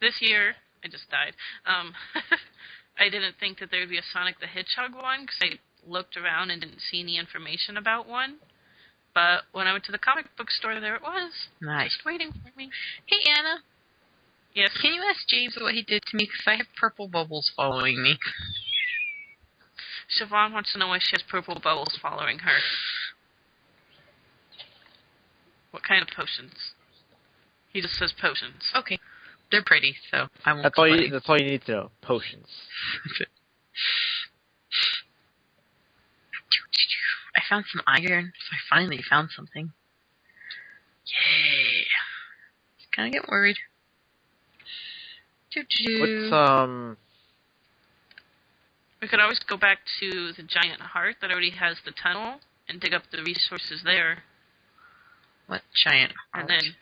This year, I just died. I didn't think that there would be a Sonic the Hedgehog one, because I looked around and didn't see any information about one. But when I went to the comic book store, there it was. Nice. Just waiting for me. Hey, Anna. Yes? Can you ask James what he did to me? Because I have purple bubbles following me. Zsivon wants to know why she has purple bubbles following her. What kind of potions? He just says potions. Okay. They're pretty, so I won't That's all you need to know. Potions. I found some iron, so I finally found something. Yay. Just kind of get worried. What's, We could always go back to the giant heart that already has the tunnel and dig up the resources there. What giant heart? And then,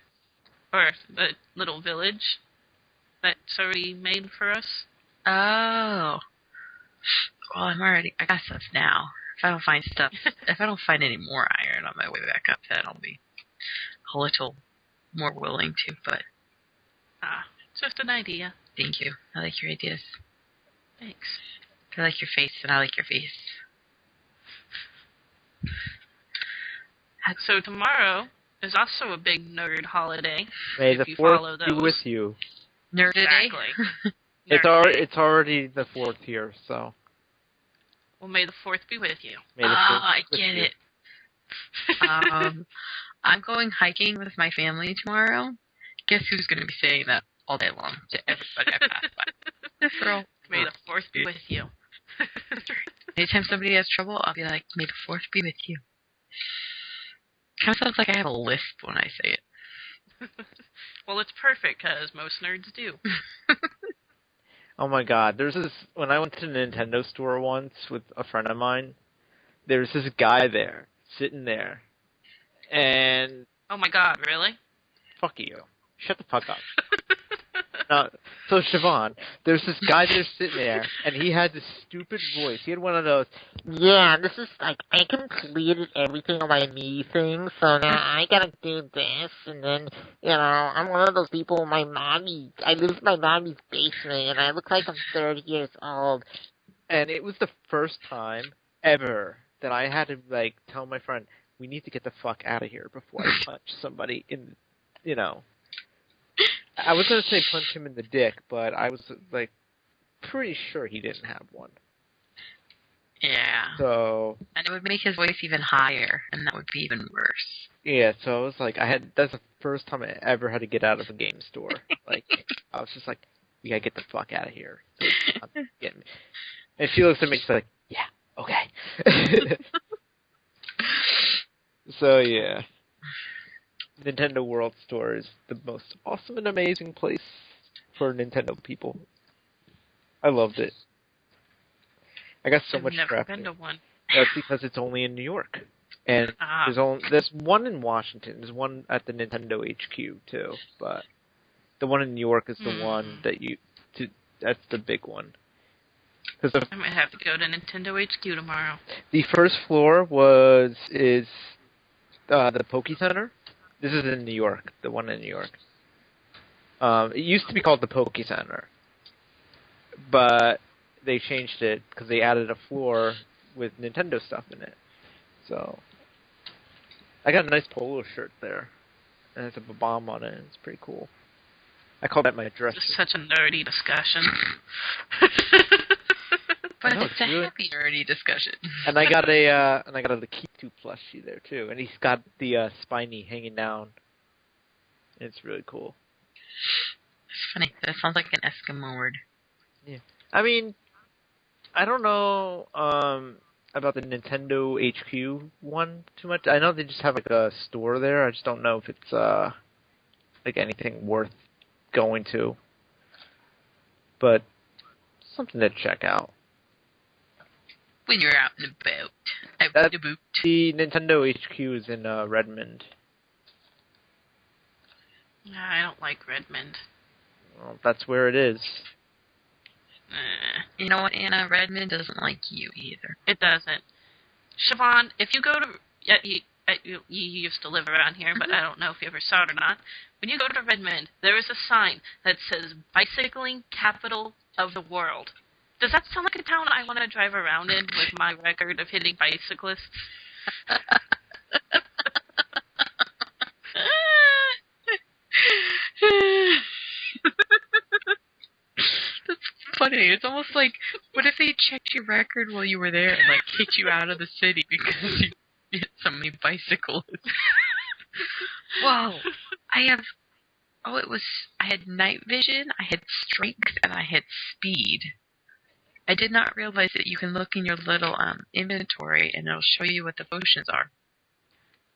or the little village that's already made for us. Oh. Well, I got stuff now. If I don't find any more iron on my way back up, then I'll be a little more willing to, but... Just an idea. Thank you. I like your ideas. Thanks. I like your face, and I like your face. So tomorrow is also a big nerd holiday. May the 4th be with you. Nerd today? Exactly. It's already the 4th here, so... Well, may the 4th be with you. I get it. I'm going hiking with my family tomorrow. Guess who's going to be saying that all day long to everybody I pass by? This girl. May the 4th be with you. Anytime somebody has trouble, I'll be like, may the 4th be with you. Kind of sounds like I have a lisp when I say it. Well, it's perfect, because most nerds do. Oh my god, when I went to the Nintendo store once with a friend of mine, there's this guy there, sitting there, and... Oh my god, really? Fuck you. Shut the fuck up. So Zsivon, there's this guy there sitting there, and he had this stupid voice. He had one of those, yeah, this is like, I completed everything on my me thing, so now I gotta do this, and then, I'm one of those people, I live in my mommy's basement, and I look like I'm 30 years old. And it was the first time ever that I had to, tell my friend, we need to get the fuck out of here before I punch somebody in, I was going to say punch him in the dick, but I was, pretty sure he didn't have one. Yeah. So... And it would make his voice even higher, and that would be even worse. Yeah, so I was like, that's the first time I ever had to get out of a game store. I was just like, we gotta get the fuck out of here. So it's not getting me. And she looks at me, she's like, yeah, okay. So, yeah. Nintendo World Store is the most awesome and amazing place for Nintendo people. I loved it. I got so much crap. I've never been to one. That's because it's only in New York. And there's one in Washington. There's one at the Nintendo HQ, too. But the one in New York is the one that's the big one. I might have to go to Nintendo HQ tomorrow. The first floor is the Poke Center. This is in New York, the one in New York. It used to be called the Poke Center, but they changed it because they added a floor with Nintendo stuff in it. So I got a nice polo shirt there, and it's a bomb on it. It's pretty cool. I call that my dress. It's such a nerdy discussion. But it's a really happy nerdy discussion. And I got a Lakitu plushie there too, and he's got the spiny hanging down. It's really cool. It's funny. That sounds like an Eskimo word. Yeah. I mean, I don't know about the Nintendo HQ one too much. I know they just have like a store there. I just don't know if it's like anything worth going to. But something to check out. When you're out and about. Out That- and about. The Nintendo HQ is in Redmond. I don't like Redmond. Well, that's where it is. You know what, Anna? Redmond doesn't like you either. It doesn't. Zsivon, if you go to... Yeah, you used to live around here, but I don't know if you ever saw it or not. When you go to Redmond, there is a sign that says Bicycling Capital of the World. Does that sound like a town I want to drive around in with my record of hitting bicyclists? That's funny. It's almost like, what if they checked your record while you were there and like kicked you out of the city because you hit so many bicycles? Whoa! I had night vision, I had strength, and I had speed. I did not realize that you can look in your little inventory and it'll show you what the potions are.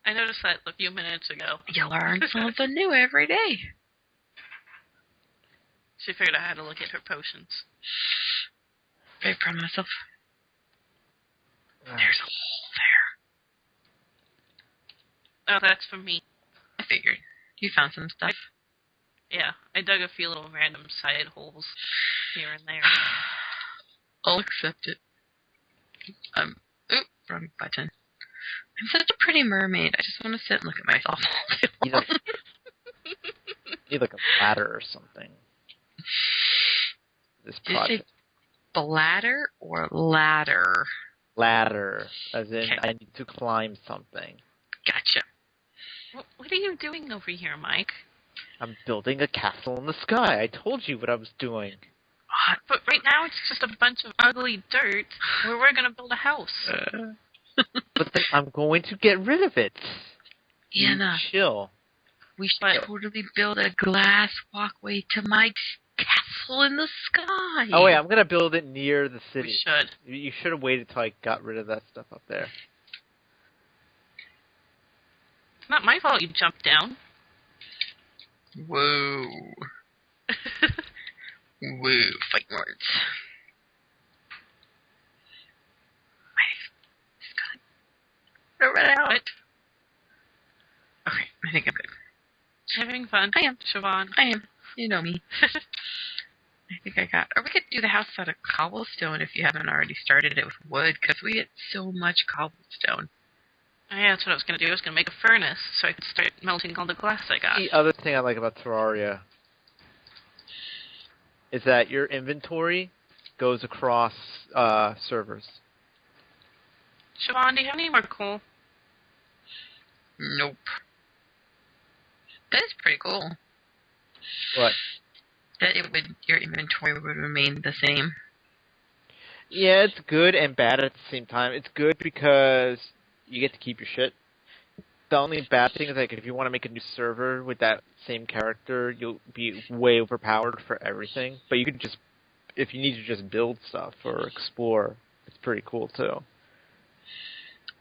I noticed that a few minutes ago. You learn something new every day. She figured out how to look at her potions. Very proud of myself. There's a hole there. Oh, that's for me. I figured. You found some stuff. Yeah, I dug a few little random side holes here and there. I'll accept it. Wrong button. I'm such a pretty mermaid. I just want to sit and look at myself all day long. Need like a ladder or something. This Did you project. say bladder or ladder? Ladder, as in Okay. I need to climb something. Gotcha. What are you doing over here, Mike? I'm building a castle in the sky. I told you what I was doing. But right now it's just a bunch of ugly dirt where we're going to build a house. But then I'm going to get rid of it. You Anna, chill. we should But- totally build a glass walkway to my castle in the sky. Oh wait, I'm gonna build it near the We city. should. You should have waited till I got rid of that stuff up there. It's not my fault you jumped down. Whoa. Whoa, fighting words. I've run out. What? Okay, I think I'm good. Having fun. I am. Zsivon. I am. You know me. I think I got... Or we could do the house out of cobblestone if you haven't already started it with wood, because we get so much cobblestone. Oh, yeah, that's what I was going to do. I was going to make a furnace so I could start melting all the glass I got. The other thing I like about Terraria is that your inventory goes across servers. Zsivon, do you have any more coal? Nope. That is pretty cool. What? That your inventory would remain the same. Yeah, it's good and bad at the same time. It's good because you get to keep your shit. The only bad thing is, like, if you want to make a new server with that same character, you'll be way overpowered for everything. But you could just, if you need to just build stuff or explore, it's pretty cool too.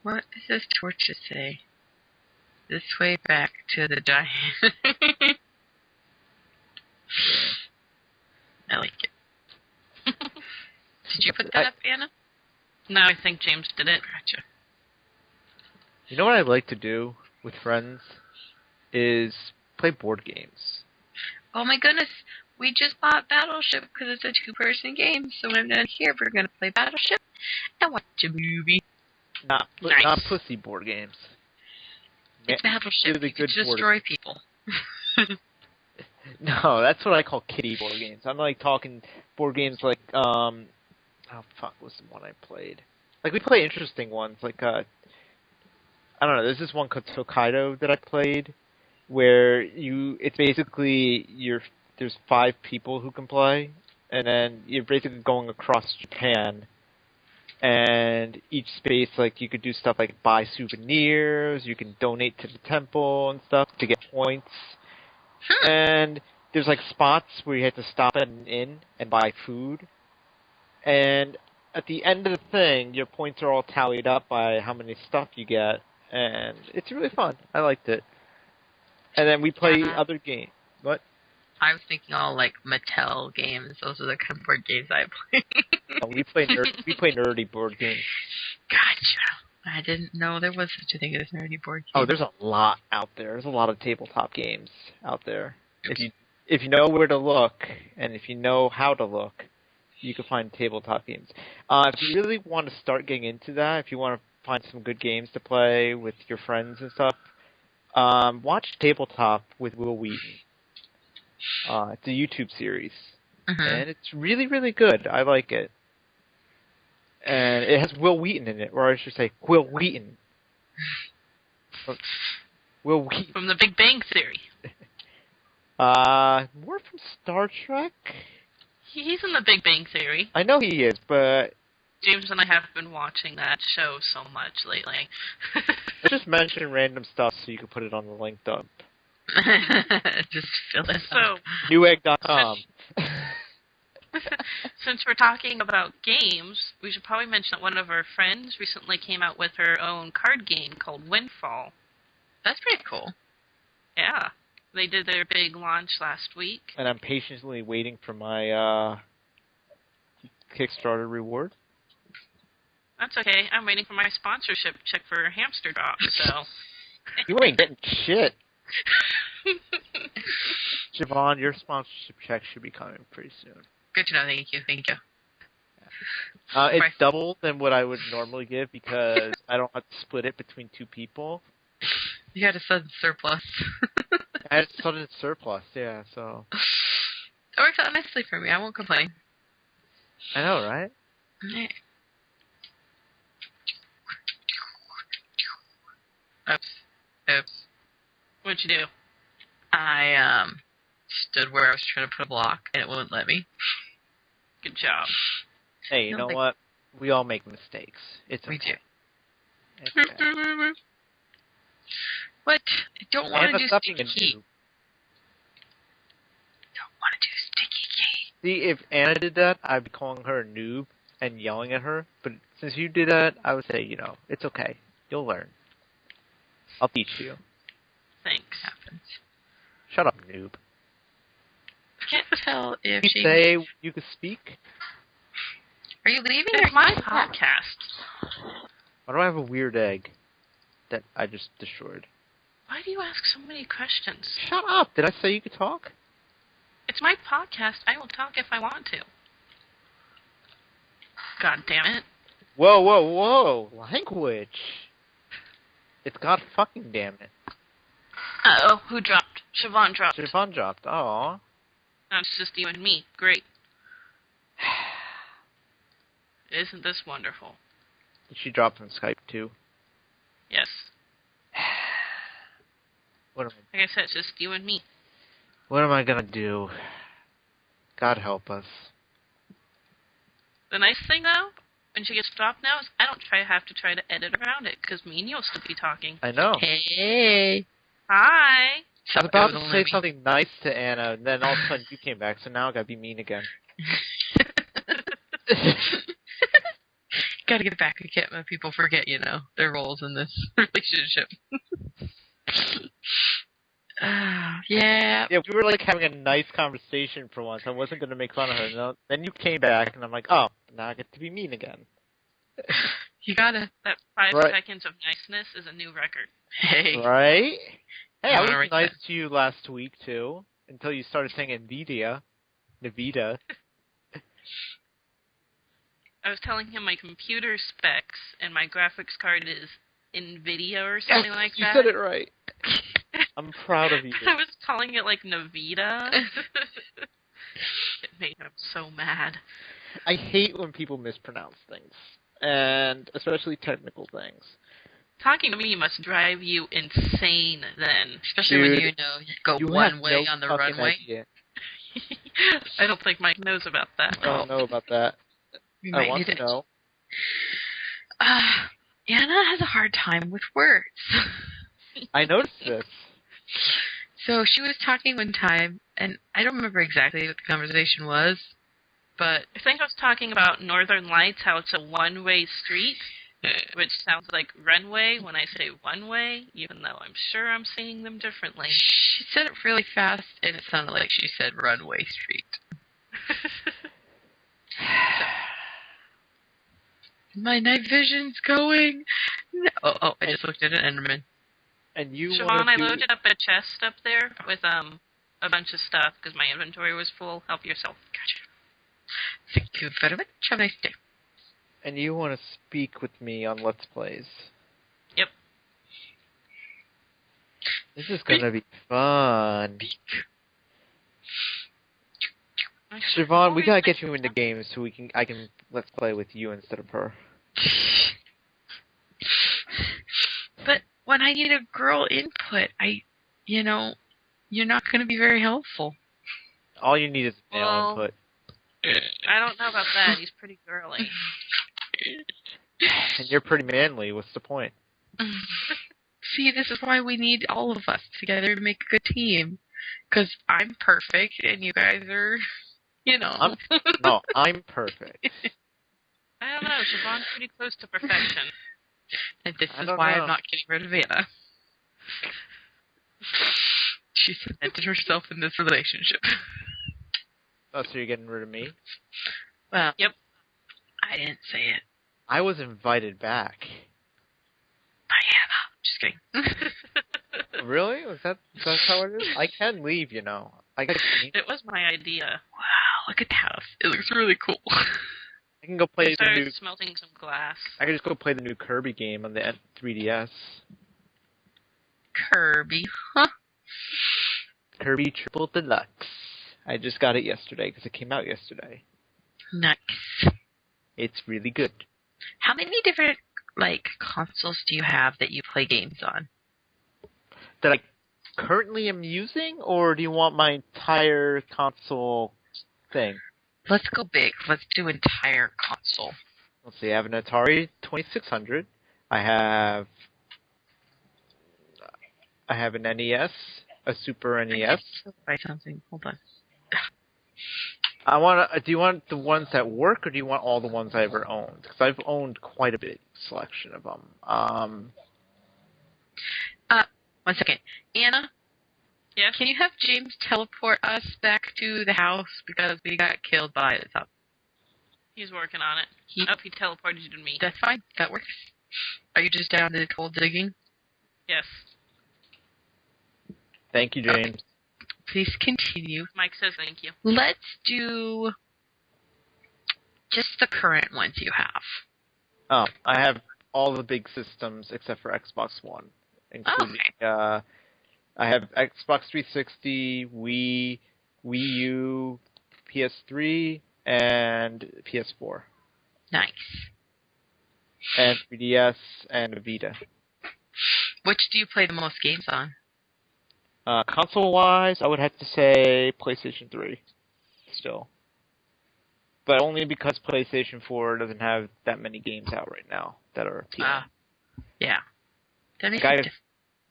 What does this torch say? This way back to the giant. I like it. Did you put that up, Anna? No, I think James did it. Gotcha. You know what I like to do with friends is play board games. Oh my goodness, we just bought Battleship because it's a two-person game. So when I'm done here, we're gonna play Battleship and watch a movie. Not Nice. pussy board games. It's Battleship. Really You can good board destroy people. No, that's what I call kiddie board games. I'm like talking board games like oh fuck, what's the one I played? Like we play interesting ones, like I don't know, there's this one called Tokaido that I played where it's basically there's 5 people who can play, and then you're basically going across Japan, and each space, like, you could do stuff like buy souvenirs, you can donate to the temple and stuff to get points. And there's like spots where you have to stop at an inn and buy food, and at the end of the thing, your points are all tallied up by how many stuff you get, and it's really fun. I liked it. And then we play other games. What? I was thinking all like Mattel games. Those are the kind of board games I play. Oh, we play nerdy board games. Gotcha. I didn't know there was such a thing as nerdy board games. Oh, there's a lot out there. There's a lot of tabletop games out there. If you know where to look, and if you know how to look, you can find tabletop games. If you really want to start getting into that, if you want to find some good games to play with your friends and stuff, watch Tabletop with Will Wheaton. It's a YouTube series, and it's really, really good. I like it. And it has Will Wheaton in it, or I should say Will Wheaton. Will Wheaton. From the Big Bang Theory. More from Star Trek? He's in the Big Bang Theory. I know he is, but... James and I have been watching that show so much lately. I just mentioned random stuff so you can put it on the link dump. Just fill it so, up. Newegg.com. Since we're talking about games, we should probably mention that one of our friends recently came out with her own card game called Windfall. That's pretty cool. Yeah. They did their big launch last week. And I'm patiently waiting for my Kickstarter reward. That's okay. I'm waiting for my sponsorship check for Hamster Drop, so... You ain't getting shit. Zsivon, your sponsorship check should be coming pretty soon. Good to know. Thank you. It's double than what I would normally give because I don't have to split it between two people. You had a sudden surplus. I had a sudden surplus, yeah, so... It works out nicely for me. I won't complain. I know, right? Yeah. Oops. What'd you do? I stood where I was trying to put a block, and it wouldn't let me. Good job. Hey, you know what? We all make mistakes. It's okay. We do. It's okay. What? I don't want to do sticky key. Don't want to do sticky key. See, if Anna did that, I'd be calling her a noob and yelling at her. But since you did that, I would say, it's okay. You'll learn. I'll teach you. Thanks. Happens. Shut up, noob. I can't tell if you she... say you could speak? Are you leaving? It's my podcast. Why do I have a weird egg that I just destroyed? Why do you ask so many questions? Shut up! Did I say you could talk? It's my podcast. I will talk if I want to. God damn it. Whoa. Language. It's God fucking damn it. Uh-oh, who dropped? Zsivon dropped. Zsivon dropped. Aw. Now it's just you and me. Great. Isn't this wonderful? Did she drop from Skype too? Yes. Like I said, it's just you and me. What am I gonna do? God help us. The nice thing, though, when she gets dropped now, is I don't have to try to edit around it, because me and you'll still be talking. I know. Hey. Hi. I was about to say something nice to Anna, and then all of a sudden you came back, so now I gotta be mean again. Gotta get back. I can't let people forget, their roles in this relationship. Yeah. Yeah, we were having a nice conversation for once. I wasn't going to make fun of her. No, then you came back, and I'm like, oh, now I get to be mean again. You gotta. That 5 seconds of niceness is a new record. Hey. Right? Hey, I was nice to you last week, too, until you started saying Nvidia. I was telling him my computer specs, and my graphics card is NVIDIA or something like that. You said it right. I'm proud of you. I was calling it Navita. It made him so mad. I hate when people mispronounce things, and especially technical things. Talking to me must drive you insane then. Especially when you go one way on the runway. Idea. I don't think Mike knows about that. I don't know about that. I want to know. Anna has a hard time with words. I noticed this. So she was talking one time, and I don't remember exactly what the conversation was, but I think I was talking about Northern Lights, how it's a one-way street, which sounds like runway when I say one-way, even though I'm sure I'm seeing them differently. she said it really fast, and it sounded like she said runway street. My night vision's going. No. Oh, I just looked at an Enderman. And you Zsivon, I loaded up a chest up there with a bunch of stuff because my inventory was full. Help yourself. Gotcha. Thank you very much. Have a nice day. And you want to speak with me on Let's Plays. Yep. This is gonna be fun. Zsivon, we gotta get you into games so I can Let's Play with you instead of her. But when I need a girl input, you're not going to be very helpful. All you need is male Well, input. I don't know about that. He's pretty girly. And you're pretty manly. What's the point? See, this is why we need all of us together to make a good team. Because I'm perfect, and you guys are, No, I'm perfect. I don't know. Zsivon's pretty close to perfection. And this I is don't why know. I'm not getting rid of Anna. She cemented herself in this relationship. Oh, so you're getting rid of me? Well, Yep. I didn't say it. I was invited back. By Anna. Just kidding. Really? That's how it is? I can leave, I can It was my idea. Wow, look at the house. It looks really cool. I can go I play the started new. smelting some glass. I can just go play the new Kirby game on the 3DS. Kirby, huh? Kirby Triple Deluxe. I just got it yesterday because it came out yesterday. Nice. It's really good. How many different, consoles do you have that you play games on? That I currently am using, or do you want my entire console thing? Let's go big. Let's do entire console. Let's see, I have an Atari 2600. I have an NES, a Super NES. Buy something. Hold on. Do you want the ones that work, or do you want all the ones I ever owned? Because I've owned quite a big selection of them. 1 second. Anna, Yeah? can you have James teleport us back to the house because we got killed by the top? He's working on it. He teleported you to me. That's fine. That works. Are you just down to the cold digging? Yes. Thank you, James. Okay. Please continue. Mike says thank you. Let's do just the current ones you have. Oh, I have all the big systems except for Xbox One, including I have Xbox 360, Wii, Wii U, PS3, and PS4, Nice. and 3DS, and a Vita. Which do you play the most games on? Console-wise, I would have to say PlayStation 3, still. But only because PlayStation 4 doesn't have that many games out right now that are appealing. Yeah. That makes Like, sense.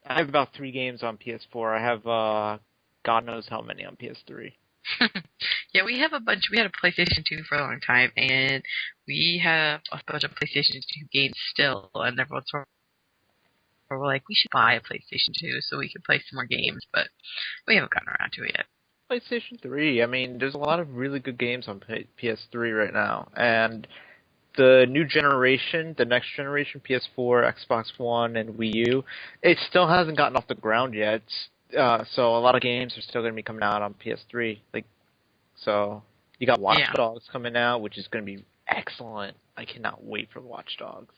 I have about 3 games on PS4. I have God knows how many on PS3. Yeah, we have a bunch. We had a PlayStation 2 for a long time, and we have a bunch of PlayStation 2 games still, and everyone's we're like, we should buy a PlayStation 2 so we can play some more games, but we haven't gotten around to it yet. PlayStation 3, I mean, there's a lot of really good games on PS3 right now, and the new generation, the next generation, PS4, Xbox One, and Wii U, it still hasn't gotten off the ground yet. So a lot of games are still going to be coming out on PS3. So you got Watch Dogs coming out, which is going to be excellent. I cannot wait for Watch Dogs.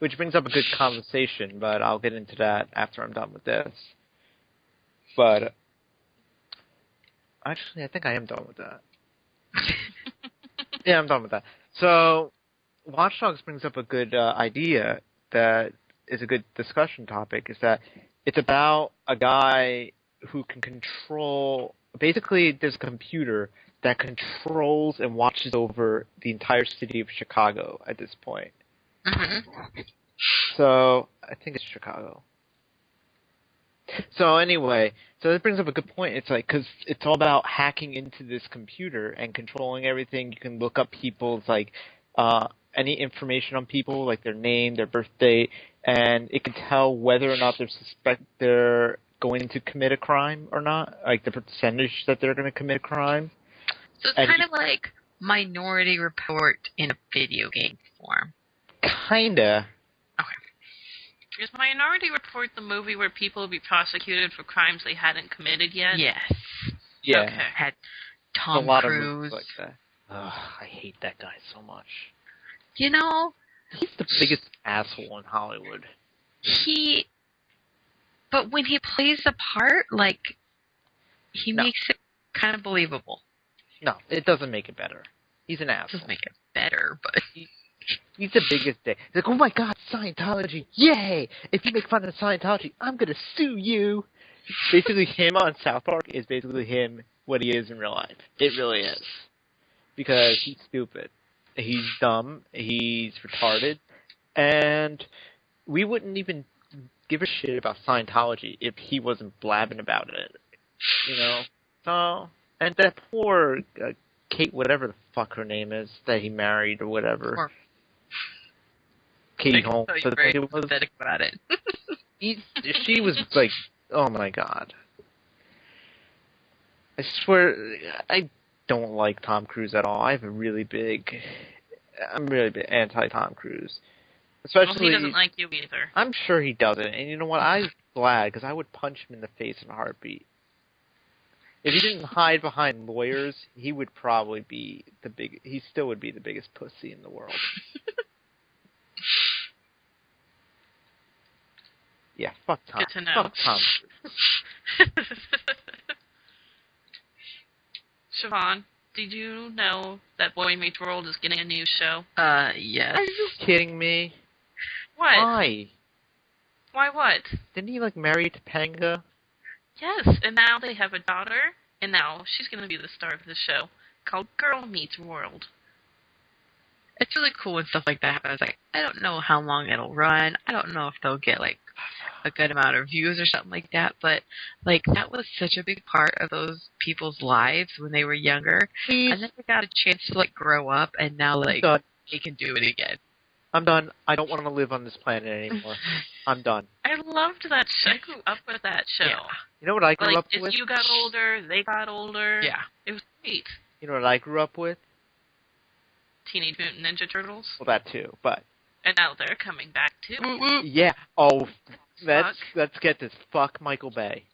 Which brings up a good conversation, but I'll get into that after I'm done with this. But actually, I think I am done with that. Yeah, I'm done with that. So, Watch Dogs brings up a good idea that is a good discussion topic, is that it's about a guy who can control... Basically, there's a computer that controls and watches over the entire city of Chicago at this point. Mm-hmm. So, I think it's Chicago. So anyway, so that brings up a good point. It's like, because it's all about hacking into this computer and controlling everything. You can look up people's, like, any information on people, like their name, their birth date, and it can tell whether or not they're going to commit a crime or not, like the percentage that they're going to commit a crime. So it's kind of like Minority Report in a video game form. Kinda. Is Minority Report the movie where people will be prosecuted for crimes they hadn't committed yet? Yes. Yeah. Okay. Had Tom a lot Cruise. Of like that. Ugh, I hate that guy so much. You know, He's the biggest asshole in Hollywood. But when he plays the part, like, he No. makes it kind of believable. No, it doesn't make it better. He's an It asshole. doesn't make it better, but He's the biggest dick. He's like, oh my god, Scientology, yay! If you make fun of Scientology, I'm gonna sue you. Basically, him on South Park is basically him, what he is in real life. It really is. Because he's stupid. He's dumb. He's retarded. And we wouldn't even give a shit about Scientology if he wasn't blabbing about it. You know? So, and that poor Kate, whatever the fuck her name is, that he married or whatever. Katie Holmes. You're very pathetic about it. She was like, oh my god. I swear, I don't like Tom Cruise at all. I'm really big anti-Tom Cruise. Especially, well, he doesn't like you either. I'm sure he doesn't. And you know what? I'm glad, because I would punch him in the face in a heartbeat. If he didn't hide behind lawyers, he would probably be he still would be the biggest pussy in the world. Yeah, fuck Tom. Good to know. Fuck Tom Cruise. Siobhan, did you know that Boy Meets World is getting a new show? Yes. Are you kidding me? What? Why? Why what? Didn't he, like, marry Topanga? Yes, and now they have a daughter, and now she's going to be the star of the show, called Girl Meets World. It's really cool when stuff like that happens. I was like, I don't know how long it'll run. I don't know if they'll get, like, a good amount of views or something like that. But, like, that was such a big part of those people's lives when they were younger. Please. And then they got a chance to, like, grow up, and now, like, they can do it again. I'm done. I don't want to live on this planet anymore. I'm done. I loved that show. I grew up with that show. Yeah. You know what I grew Like, up as with? you got older, they got older. Yeah. It was great. You know what I grew up with? Teenage Mutant Ninja Turtles. Well, that too, but... And now they're coming back, too. Yeah. Oh, let's get this. Fuck Michael Bay.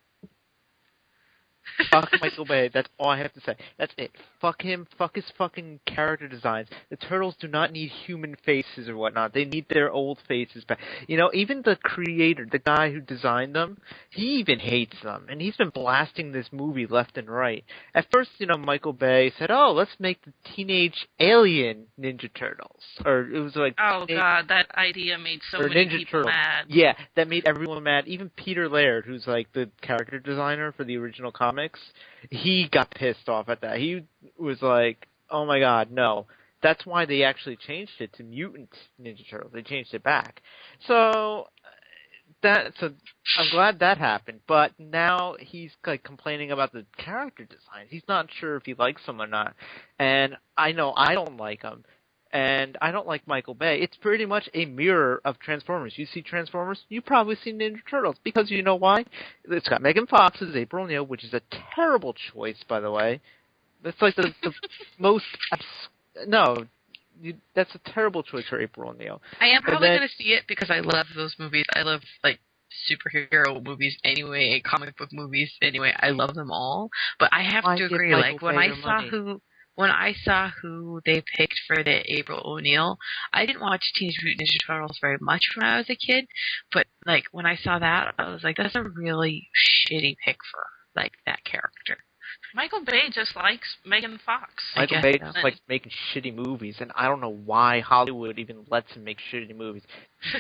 Fuck Michael Bay. That's all I have to say. That's it. Fuck him. Fuck his fucking character designs. The Turtles do not need human faces or whatnot. They need their old faces back. You know, even the creator, the guy who designed them, he even hates them. And he's been blasting this movie left and right. At first, you know, Michael Bay said, oh, let's make the Teenage Alien Ninja Turtles. Or it was like... Oh, God, that idea made so many Ninja people Turtles. mad. Yeah, that made everyone mad. Even Peter Laird, who's like the character designer for the original comics, he got pissed off at that. He was like, oh my god, no. That's why they actually changed it to Mutant Ninja Turtles. They changed it back. So I'm glad that happened. But now he's like complaining about the character design. He's not sure if he likes them or not. And I know I don't like them. And I don't like Michael Bay. It's pretty much a mirror of Transformers. You see Transformers, you probably see Ninja Turtles. Because you know why? It's got Megan Fox as April O'Neil, which is a terrible choice, by the way. That's like the most... No, that's a terrible choice for April O'Neil. I am probably going to see it because I love those movies. I love, like, superhero movies anyway, comic book movies anyway. I love them all. But I have to agree, like, when I saw who they picked for the April O'Neil, I didn't watch Teenage Mutant Ninja Turtles very much when I was a kid, but, like, when I saw that, I was like, that's a really shitty pick for, like, that character. Michael Bay just likes Megan Fox. Michael Bay just likes making shitty movies, and I don't know why Hollywood even lets him make shitty movies.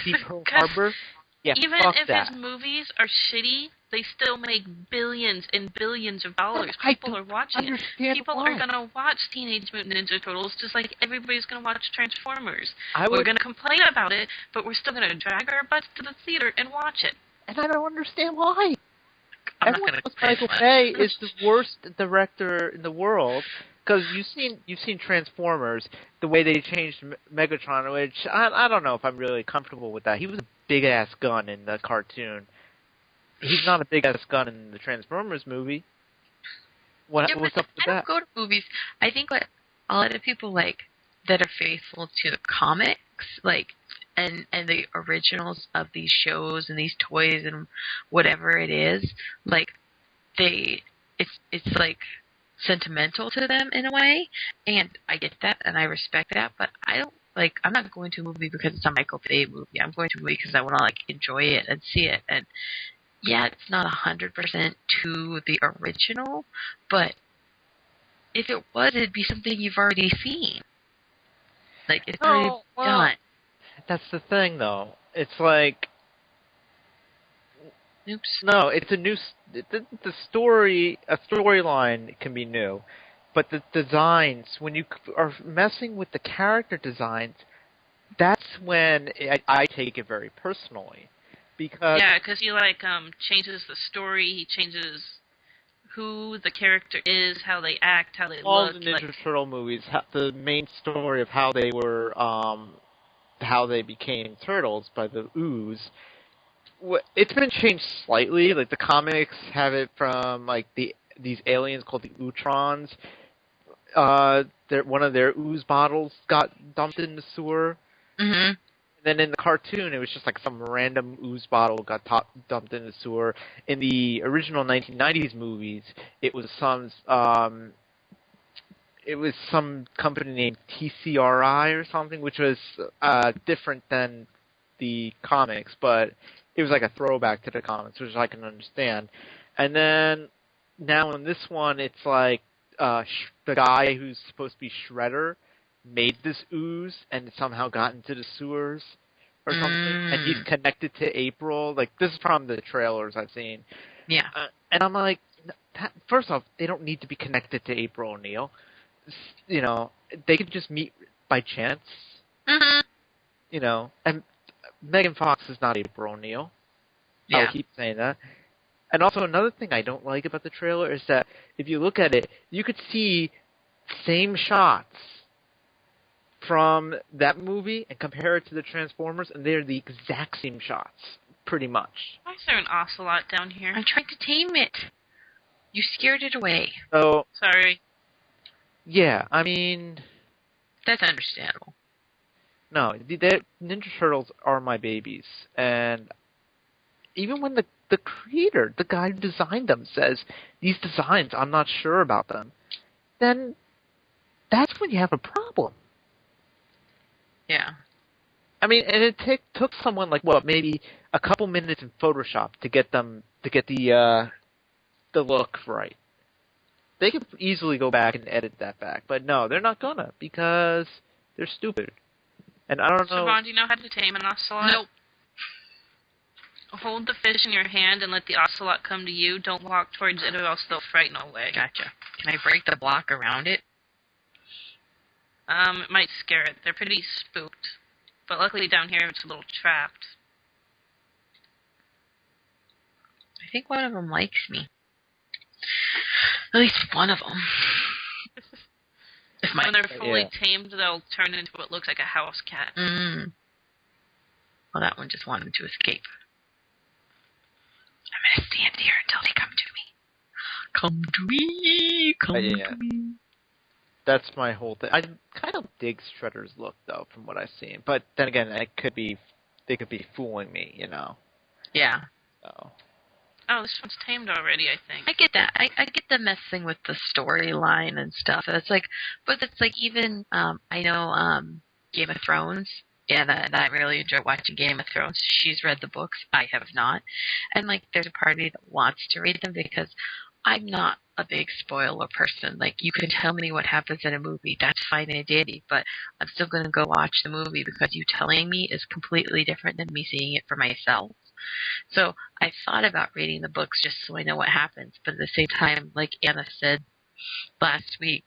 See Pearl Harbor? Yeah, even fuck if that. his movies are shitty, they still make billions and billions of dollars. People are watching it. People are going to watch Teenage Mutant Ninja Turtles just like everybody's going to watch Transformers. We're going to complain about it, but we're still going to drag our butts to the theater and watch it. And I don't understand why. I'm not everyone going to knows say Michael much. Bay is the worst director in the world. Because you've seen Transformers, the way they changed Megatron, which I don't know if I'm really comfortable with that. He was a big ass gun in the cartoon. He's not a big ass gun in the Transformers movie. What's up with I that? don't go to movies. I think what a lot of people like that are faithful to the comics, like and the originals of these shows and these toys and whatever it is, like it's like sentimental to them in a way, and I get that and I respect that, but I don't like. I'm not going to a movie because it's a Michael Bay movie. I'm going to a movie because I want to like enjoy it and see it. And yeah, it's not 100% to the original, but if it was, it'd be something you've already seen. Like it's already done. That's the thing, though. It's like, Oops. no, it's a new. The story, a storyline can be new, but the designs, when you are messing with the character designs, that's when I take it very personally, because because he like changes the story. He changes who the character is, how they act, how they all look. the Ninja Turtle movies, the main story of how they were, how they became turtles by the ooze. It's been changed slightly. Like the comics have it from like these aliens called the Utrons. One of their ooze bottles got dumped in the sewer. Mm-hmm. Then in the cartoon, it was just like some random ooze bottle got dumped in the sewer. In the original 1990s movies, it was some company named TCRI or something, which was different than the comics, but it was like a throwback to the comics, which I can understand. And then now in this one, it's like the guy who's supposed to be Shredder made this ooze and somehow got into the sewers or something, and he's connected to April. Like, this is from the trailers I've seen. Yeah. And I'm like, first off, they don't need to be connected to April O'Neil. You know, they could just meet by chance. Mm-hmm. You know, and Megan Fox is not April O'Neil. Yeah. I'll keep saying that. And also another thing I don't like about the trailer is that if you look at it, you could see same shots from that movie and compare it to the Transformers, and they're the exact same shots, pretty much. Why is there an ocelot down here? I'm trying to tame it. You scared it away. So, Sorry. yeah, I mean, That's understandable. no, the Ninja Turtles are my babies, and even when the creator, the guy who designed them, says, these designs, I'm not sure about them, then that's when you have a problem. Yeah. I mean, and it took someone like, maybe a couple minutes in Photoshop to get the look right. They could easily go back and edit that back, but no, they're not gonna, because they're stupid. And I don't know. Zsivon, do you know how to tame an ocelot? Nope. Hold the fish in your hand and let the ocelot come to you. Don't walk towards it, or else they'll frighten away. Gotcha. Can I break the block around it? It might scare it. They're pretty spooked. But luckily down here it's a little trapped. I think one of them likes me. At least one of them. When they're fully tamed, they'll turn into what looks like a house cat. Well, that one just wanted to escape. I'm going to stand here until they come to me. Come to me. Come to me. That's my whole thing. I kind of dig Shredder's look, though, from what I've seen. But then again, they could be fooling me, you know. Yeah. So. Oh, this one's tamed already, I think. I get that. I get the messing with the storyline and stuff. It's like, but it's like even I know Game of Thrones. Yeah, and I really enjoy watching Game of Thrones. She's read the books. I have not. And like, there's a part of me that wants to read them because I'm not a big spoiler person. Like, you can tell me what happens in a movie. That's fine and dandy, but I'm still going to go watch the movie because you telling me is completely different than me seeing it for myself. So I thought about reading the books just so I know what happens. But at the same time, like Anna said last week,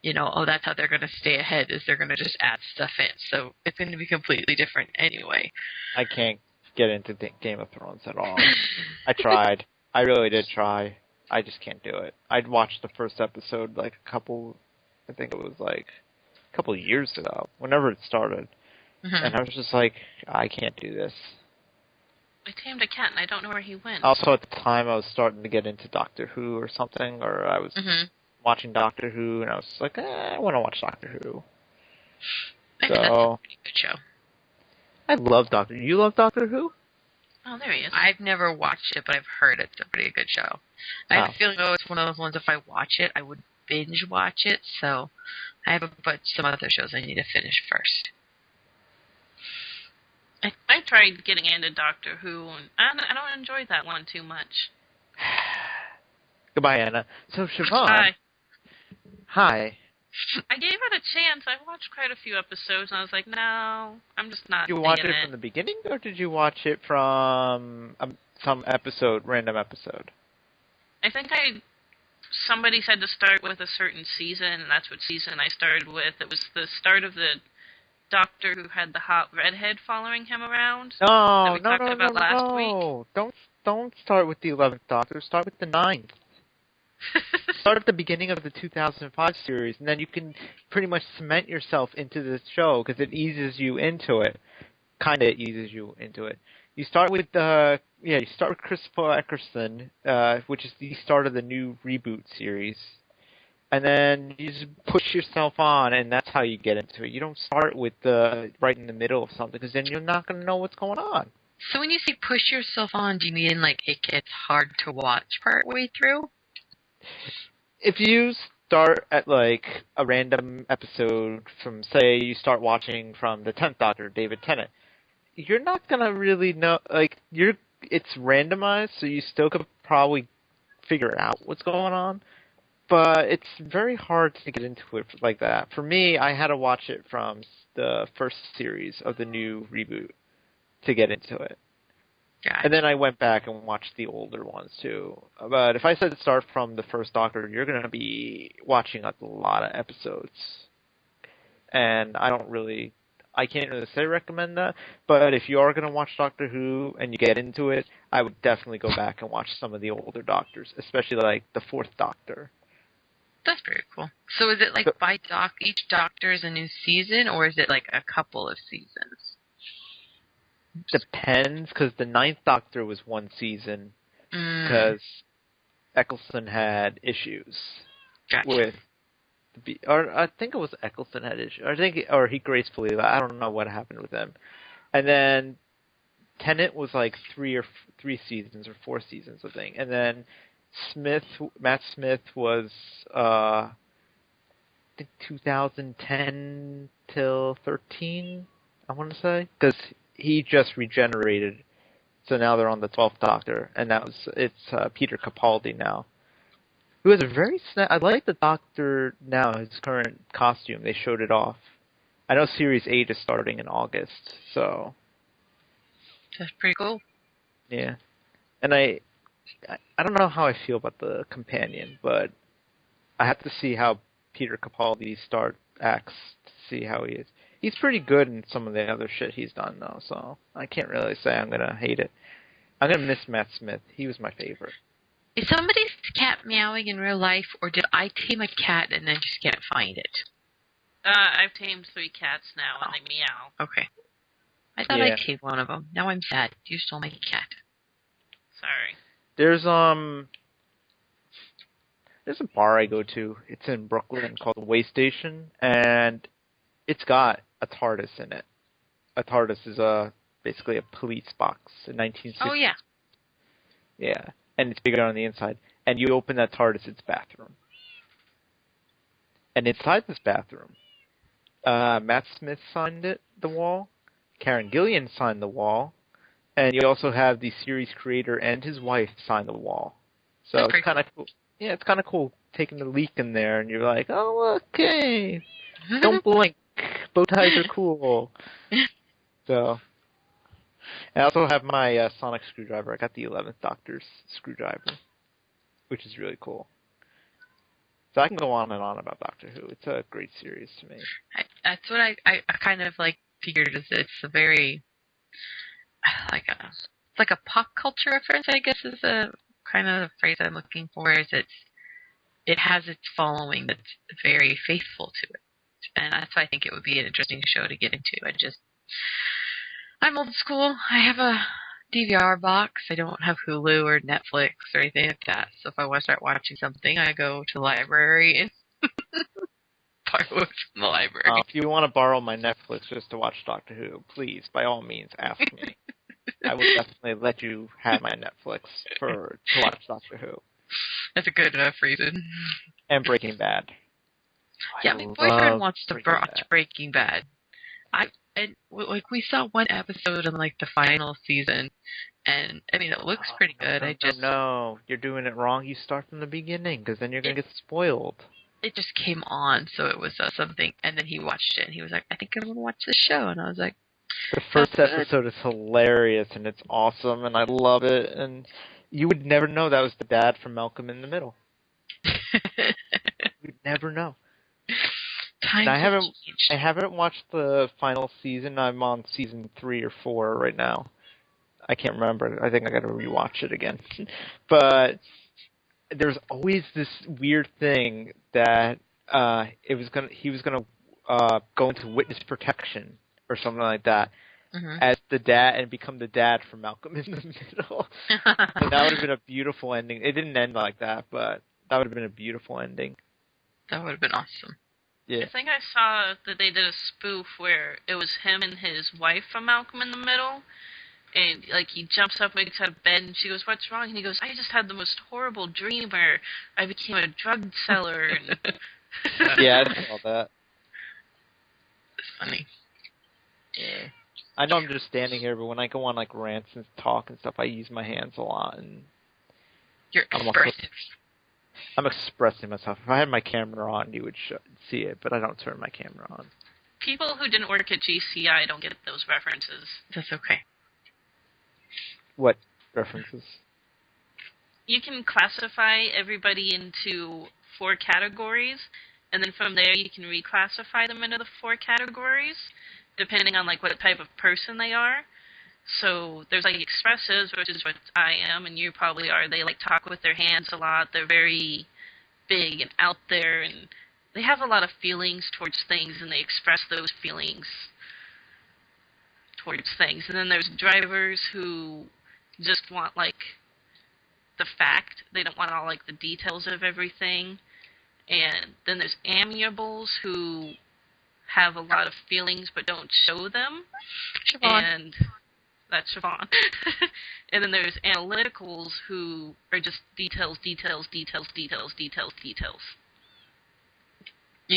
you know, that's how they're going to stay ahead, is they're going to just add stuff in. So it's going to be completely different anyway. I can't get into Game of Thrones at all. I tried. I really did try. I just can't do it. I'd watched the first episode like I think it was like a couple of years ago, whenever it started. And I was just like, I can't do this. I tamed a cat and I don't know where he went. Also, at the time, I was starting to get into Doctor Who or something, or I was watching Doctor Who, and I was like, I want to watch Doctor Who. I think that's a pretty good show. I love Doctor Who. You love Doctor Who? Oh, there he is. I've never watched it, but I've heard it's a pretty good show. I have a feeling, it's one of those ones, if I watch it, I would binge watch it, so I have some other shows I need to finish first. I tried getting into Doctor Who, and I don't enjoy that one too much. Goodbye, Anna. So, Zsivon. Hi. I gave it a chance. I watched quite a few episodes, and I was like, no, I'm just not. Did you watch it from the beginning, or did you watch it from some random episode? I think somebody said to start with a certain season, and that's what season I started with. It was the start of the Doctor who had the hot redhead following him around. No. Don't start with the 11th Doctor. Start with the 9th. Start at the beginning of the 2005 series, and then you can pretty much cement yourself into this show because it eases you into it. Kind of eases you into it. You start with Christopher Eccleston, which is the start of the new reboot series. And then you just push yourself on, and that's how you get into it. You don't start with right in the middle of something, because then you're not going to know what's going on. So when you say push yourself on, do you mean like it gets hard to watch part way through? If you start at like a random episode from, say, you start watching from the 10th Doctor, David Tennant, you're not going to really know, it's randomized, so you still could probably figure out what's going on. But it's very hard to get into it like that. For me, I had to watch it from the first series of the new reboot to get into it. Gotcha. And then I went back and watched the older ones, too. But if I said start from the first Doctor, you're going to be watching a lot of episodes. And I can't really say recommend that. But if you are going to watch Doctor Who and you get into it, I would definitely go back and watch some of the older Doctors, especially like the 4th Doctor. That's pretty cool. So is it like each Doctor is a new season, or is it like a couple of seasons? Depends, because the 9th Doctor was one season, because Eccleston had issues with, or I think it was Eccleston had issues, or he gracefully left. I don't know what happened with him. And then Tennant was like 3 seasons or 4 seasons, I think, and then Matt Smith was, I think 2010 till 13, I want to say, because he just regenerated, so now they're on the 12th Doctor, and it's Peter Capaldi now, who has a very I like the Doctor now, his current costume. They showed it off. I know Series 8 is starting in August, so that's pretty cool. Yeah, and I don't know how I feel about the companion, but I have to see how Peter Capaldi acts to see how he is. He's pretty good in some of the other shit he's done, though, so I can't really say I'm going to hate it. I'm going to miss Matt Smith. He was my favorite. Is somebody's cat meowing in real life, or did I tame a cat and then just can't find it? I've tamed 3 cats now, and they meow. Okay. I thought I tamed one of them. Now I'm sad. You stole my cat. Sorry. There's a bar I go to. It's in Brooklyn called the Way Station, and it's got a TARDIS in it. A TARDIS is basically a police box in 1960. Oh, yeah. Yeah, and it's bigger on the inside. And you open that TARDIS, it's bathroom. And inside this bathroom, Matt Smith signed the wall. Karen Gillan signed the wall. And you also have the series creator and his wife sign the wall. So it's kind of cool. Yeah, it's kind of cool taking the leak in there, and you're like, oh, okay. Don't blink. Bow ties are cool. So, I also have my sonic screwdriver. I got the 11th Doctor's screwdriver, which is really cool. So I can go on and on about Doctor Who. It's a great series to me. That's what I kind of figured. It's a very like a pop culture reference, I guess is a kind of the phrase I'm looking for is it has its following that's very faithful to it. And that's why I think it would be an interesting show to get into. I'm old school. I have a DVR box. I don't have Hulu or Netflix or anything like that. So if I want to start watching something, I go to the library and borrow it from the library. If you want to borrow my Netflix just to watch Doctor Who, please, by all means, ask me. I will definitely let you have my Netflix to watch Doctor Who. That's a good enough reason. And Breaking Bad. Yeah, my boyfriend wants to watch Breaking Bad. We saw one episode in like the final season, and I mean it looks pretty good. No, you're doing it wrong. You start from the beginning because then you're gonna get spoiled. It just came on, so it was something, and then he watched it, and he was like, "I think I'm gonna watch the show," and I was like, "The first episode is hilarious, and it's awesome, and I love it." And you would never know that was the dad from Malcolm in the Middle. You'd never know. I haven't watched the final season. I'm on season 3 or 4 right now. I can't remember. I think I got to rewatch it again. But there's always this weird thing that he was gonna go into witness protection or something like that as the dad and become the dad for Malcolm in the Middle. And that would have been a beautiful ending. It didn't end like that, but that would have been a beautiful ending. That would have been awesome. Yeah. I think I saw that they did a spoof where it was him and his wife from Malcolm in the Middle, and like he jumps up, makes out of bed, and she goes, "What's wrong?" And he goes, "I just had the most horrible dream where I became a drug seller." And yeah, I saw that. It's funny. Yeah. I know I'm just standing here, but when I go on like rants and talk and stuff, I use my hands a lot, and you're expressive. I'm expressing myself. If I had my camera on, you would see it, but I don't turn my camera on. People who didn't work at GCI don't get those references. That's okay. What references? You can classify everybody into 4 categories, and then from there you can reclassify them into the 4 categories, depending on like what type of person they are. So there's like expressives, which is what I am, and you probably are. They like talk with their hands a lot. They're very big and out there, and they have a lot of feelings towards things, and they express those feelings towards things. And then there's drivers who just want like the fact. They don't want all like the details of everything. And then there's amiables who have a lot of feelings but don't show them. Zsivon. And that's Zsivon. And then there's analyticals who are just details. You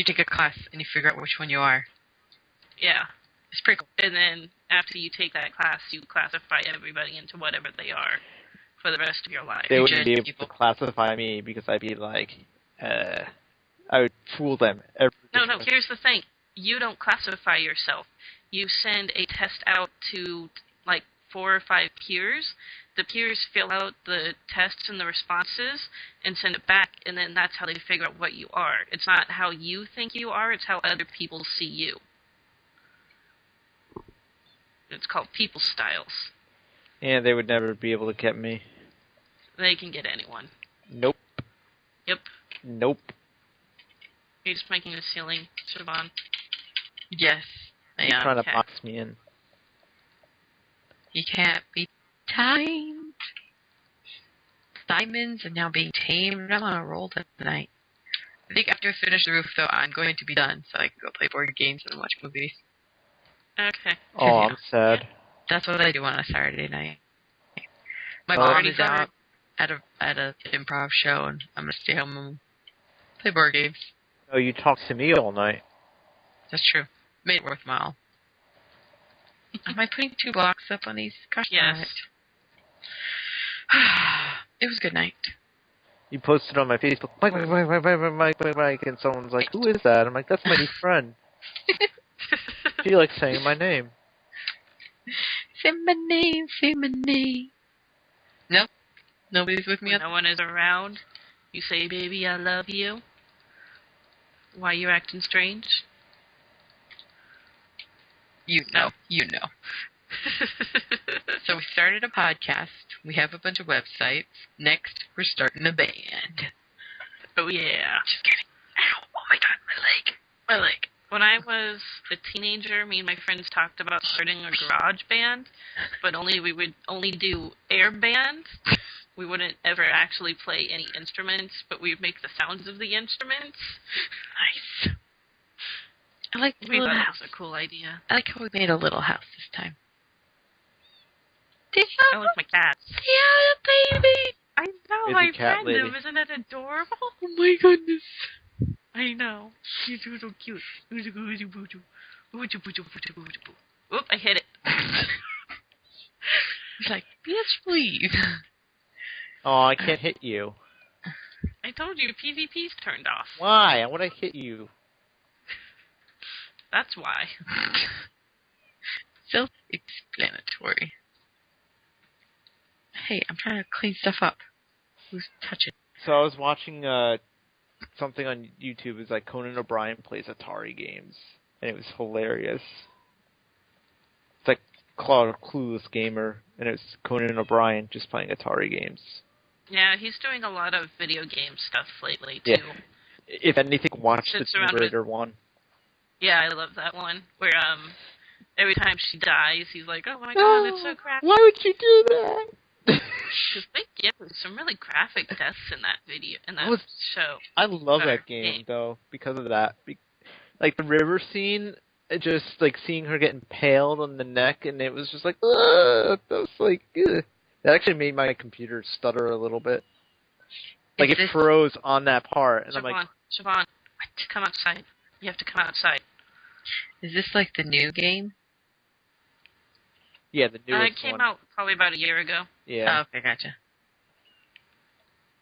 take a class and you figure out which one you are. Yeah. It's pretty cool. And then after you take that class, you classify everybody into whatever they are for the rest of your life. They wouldn't be able to classify me because I'd be like, I would fool them. No, here's the thing. You don't classify yourself. You send a test out to like 4 or 5 peers. The peers fill out the tests and the responses and send it back, and then that's how they figure out what you are. It's not how you think you are, it's how other people see you. It's called people styles. Yeah, they would never be able to get me. They can get anyone. Nope. Yep. Nope. You're just making a ceiling, Zsivon. Yes, I You're am. trying to box me in. He can't be tamed. Diamonds are now being tamed. I'm on a roll tonight. I think after I finish the roof, though, I'm going to be done, so I can go play board games and watch movies. Okay. Oh, I'm sad. That's what I do on a Saturday night. My mom is out at a improv show, and I'm gonna stay home and play board games. Oh, you talk to me all night. That's true. Made it worthwhile. Am I putting 2 blocks up on these? Gosh, yes. It was a good night. You posted on my Facebook, Mike, and someone's like, "Who is that?" I'm like, "That's my new friend." I feel like saying my name. Say my name, say my name. Nope. Nobody's with me. When no one is around, you say, "Baby, I love you." Why you acting strange? You know. So we started a podcast. We have a bunch of websites. Next, we're starting a band. Oh, yeah. Just kidding. Ow! Oh my god, my leg. My leg. When I was a teenager, me and my friends talked about starting a garage band, but we would only do air band. We wouldn't ever actually play any instruments, but we'd make the sounds of the instruments. Nice. I like the We little thought house. it was a cool idea. I like how we made a little house this time. Did I like my cats. Yeah, baby. I know, Busy I cat friend lady. him. Isn't it adorable? Oh my goodness. I know. He's so cute. Oop, I hit it. He's like, bitch, please. Oh, I can't hit you. I told you, PvP's turned off. Why? I want to hit you. That's why. Self-explanatory. Hey, I'm trying to clean stuff up. Who's touching? So I was watching something on YouTube. It's like Conan O'Brien plays Atari games, and it was hilarious. It's like Clueless Gamer, and it was Conan O'Brien just playing Atari games. Yeah, he's doing a lot of video game stuff lately, too. Yeah. If anything, watch the Sits Tomb around with- Raider one. Yeah, I love that one. Where, every time she dies, he's like, oh my god, it's so graphic. Why would you do that? Because they give some really graphic deaths in that video, in that show. I love Better that game, game. though, because of that. Like, the river scene, it just, like, seeing her get impaled on the neck, and it was just like, ugh, that was like, ugh. That actually made my computer stutter a little bit. Like, it froze on that part, and I'm like... Zsivon, come outside. You have to come outside. Is this like the new game? Yeah, the newest one. It came out probably about a year ago. Yeah. Oh, okay, gotcha.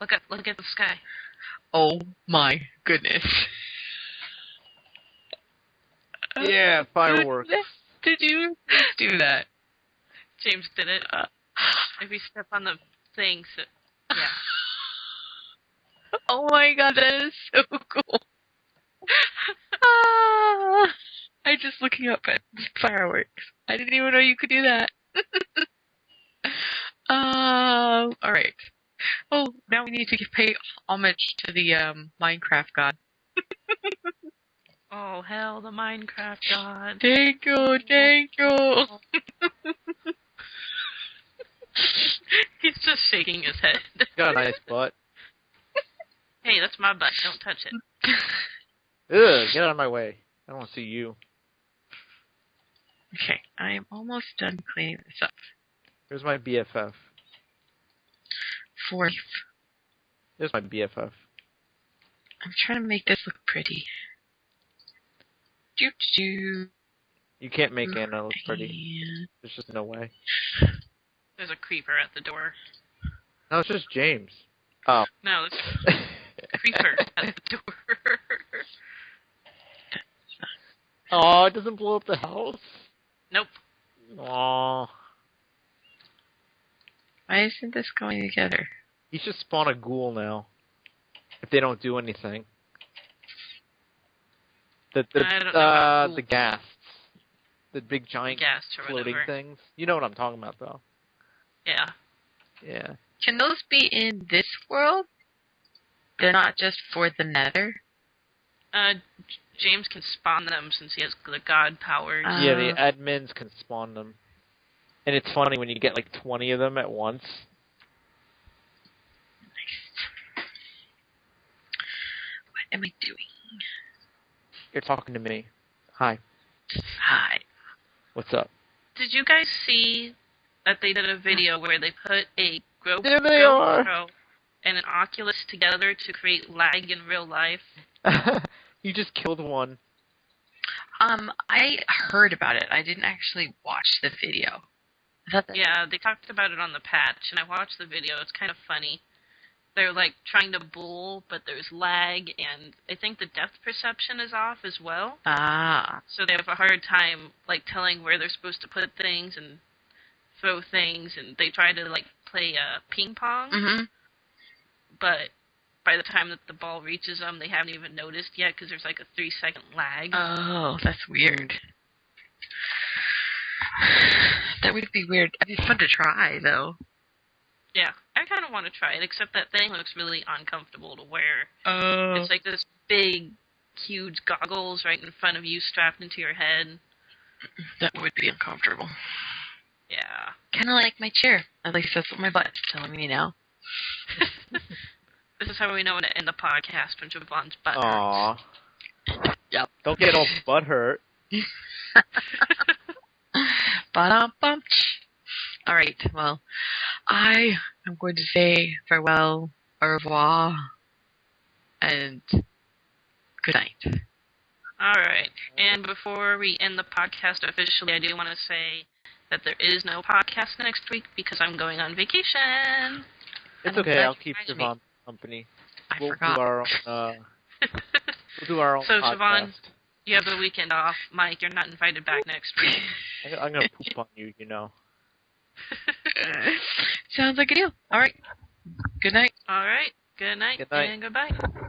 Look at the sky. Oh my goodness. Yeah, fireworks. Did you do that? James did it. If we step on the thing, so, yeah. Oh my god, that is so cool. I'm just looking up at fireworks. I didn't even know you could do that. Alright. Oh, now we need to pay homage to the Minecraft god. Oh, hell, the Minecraft god. Thank you, thank you. He's just shaking his head. Got a nice butt. Hey, that's my butt. Don't touch it. Ugh, get out of my way. I don't want to see you. Okay, I am almost done cleaning this up. Here's my BFF. Fourth. There's my BFF. I'm trying to make this look pretty. Doo-doo. You can't make Anna look pretty. And There's just no way. There's a creeper at the door. No, it's just James. Oh. No, there's a creeper at the door. Oh, it doesn't blow up the house? Nope. Aw. why isn't this going together? He should spawn a ghoul now. If they don't do anything. I don't know about The ghasts. The big giant Gas or floating whatever. things. You know what I'm talking about, though. Yeah. Yeah. Can those be in this world? They're not just for the nether? James can spawn them since he has the god powers. Yeah, the admins can spawn them. And it's funny when you get like 20 of them at once. What am I doing? You're talking to me. Hi. Hi. What's up? Did you guys see that they did a video where they put a There they are. GoPro and an Oculus together to create lag in real life? You just killed one. I heard about it. I didn't actually watch the video. I thought that Yeah, they talked about it on the patch, and I watched the video. It's kind of funny. They're, like, trying to bull, but there's lag, and I think the depth perception is off as well. So they have a hard time, like, telling where they're supposed to put things and throw things, and they try to, like, play ping pong, Mm-hmm. but by the time that the ball reaches them, they haven't even noticed yet because there's, like, a 3-second lag. Oh, that's weird. That would be weird. It'd be fun to try, though. Yeah, I kind of want to try it, except that thing looks really uncomfortable to wear. Oh. It's like this big, huge goggles right in front of you strapped into your head. That would be uncomfortable. Yeah. Kind of like my chair. At least that's what my butt's telling me now. This is how we know when to end the podcast when Zsivon's butt hurts. Aww. Yep. Don't get all butt hurt. Ba-dum-bum. All right. Well, I am going to say farewell, au revoir, and good night. All right. And before we end the podcast officially, I do want to say that there is no podcast next week because I'm going on vacation. It's okay. I'll keep Zsivon company. We'll forgot. do our own. We'll do our own So, podcast. Zsivon, you have the weekend off. Mike, you're not invited back next week. I'm gonna poop on you, you know. Sounds like a deal. All right. Good night. All right. Good night, Good night. and goodbye.